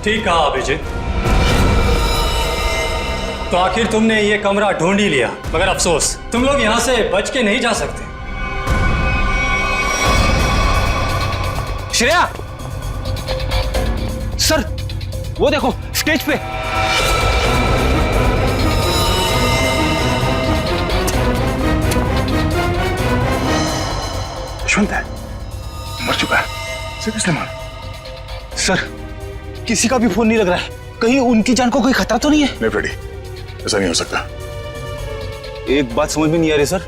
ठीक कहा अभिजीत। तो आखिर तुमने ये कमरा ढूंढ ही लिया, मगर अफसोस तुम लोग यहाँ से बच के नहीं जा सकते। श्रेया, सर वो देखो स्टेज पे। यशवंत है, मर चुका है। इसे किसने मारा? सर किसी का भी फोन नहीं लग रहा है। कहीं उनकी जान को कोई खतरा तो नहीं है? नहीं फ्रेडी, ऐसा नहीं हो सकता। एक बात समझ में नहीं आ रही सर,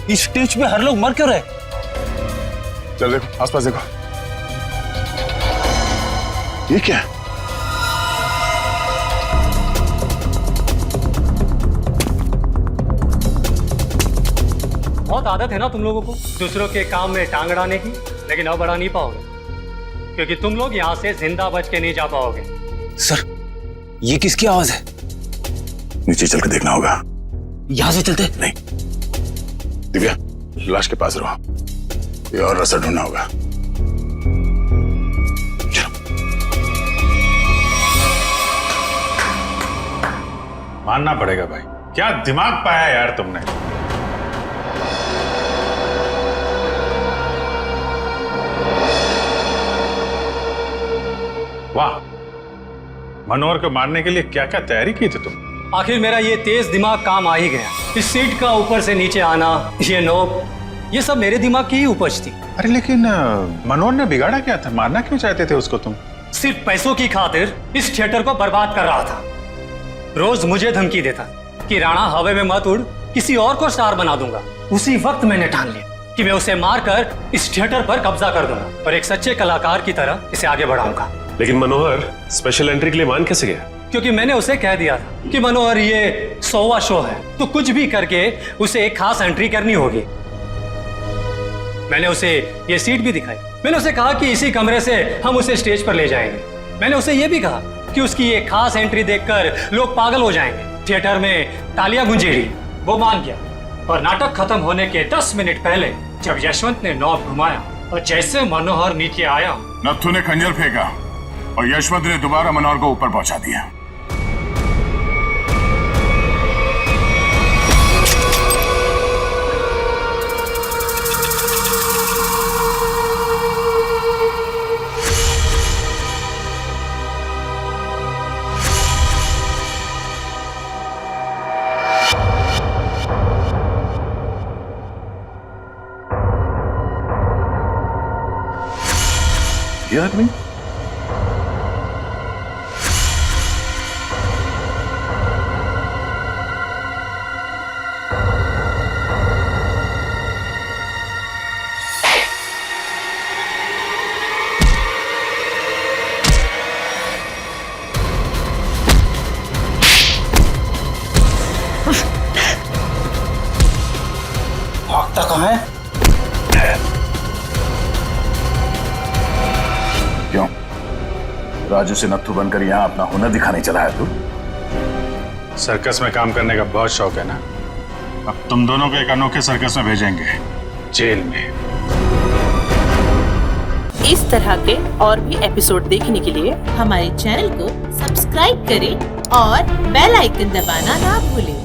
इस स्टेज पे हर लोग मर क्यों रहे? चल देखो आसपास देखो, ये क्या है? बहुत आदत है ना तुम लोगों को दूसरों के काम में टांग अड़ाने की, लेकिन अब अड़ा नहीं पाओगे क्योंकि तुम लोग यहाँ से जिंदा बच के नहीं जा पाओगे। सर ये किसकी आवाज है? नीचे चल के देखना होगा। यहाँ से चलते? नहीं, दिव्या लाश के पास रहो, ये और रास्ता ढूंढना होगा। मानना पड़ेगा भाई, क्या दिमाग पाया यार तुमने। वाह, मनोहर को मारने के लिए क्या क्या तैयारी की थी तुम? आखिर मेरा ये तेज दिमाग काम आ ही गया। इस सीट का ऊपर से नीचे आना, ये नोक, ये सब मेरे दिमाग की ही उपज थी। अरे लेकिन मनोहर ने बिगाड़ा क्या था? मारना क्यों चाहते थे उसको तुम? सिर्फ पैसों की खातिर इस थिएटर को बर्बाद कर रहा था। रोज मुझे धमकी देता कि राणा हवा में मत उड़, किसी और को स्टार बना दूंगा। उसी वक्त मैंने ठान लिया कि मैं उसे मारकर इस थिएटर पर कब्जा कर दूंगा और एक सच्चे कलाकार की तरह इसे आगे बढ़ाऊंगा। लेकिन मनोहर स्पेशल एंट्री के लिए मान कैसे गया? क्योंकि मैंने उसे कह दिया था कि मनोहर ये 100वां शो है, तो कुछ भी करके उसे एक खास एंट्री करनी होगी। मैंने उसे ये सीट भी दिखाई। मैंने उसे कहा कि इसी कमरे से हम उसे स्टेज पर ले जाएंगे। मैंने उसे ये भी कहा कि उसकी ये खास एंट्री देखकर लोग पागल हो जाएंगे, थिएटर में तालियां गूंजेगी। वो मान गया और नाटक खत्म होने के 10 मिनट पहले जब यशवंत ने नॉब घुमाया और जैसे मनोहर नीचे आया, नत्थु ने खंजर फेंका और यशवंत ने दोबारा मनोहर को ऊपर पहुंचा दिया। ये आदमी भागता कहाँ है? क्यों राजू से नत्थु बनकर यहाँ अपना हुनर दिखाने चला है तू? सर्कस में काम करने का बहुत शौक है ना, अब तुम दोनों को एक अनोखे सर्कस में भेजेंगे, जेल में। इस तरह के और भी एपिसोड देखने के लिए हमारे चैनल को सब्सक्राइब करें और बेल आइकन दबाना ना भूलें।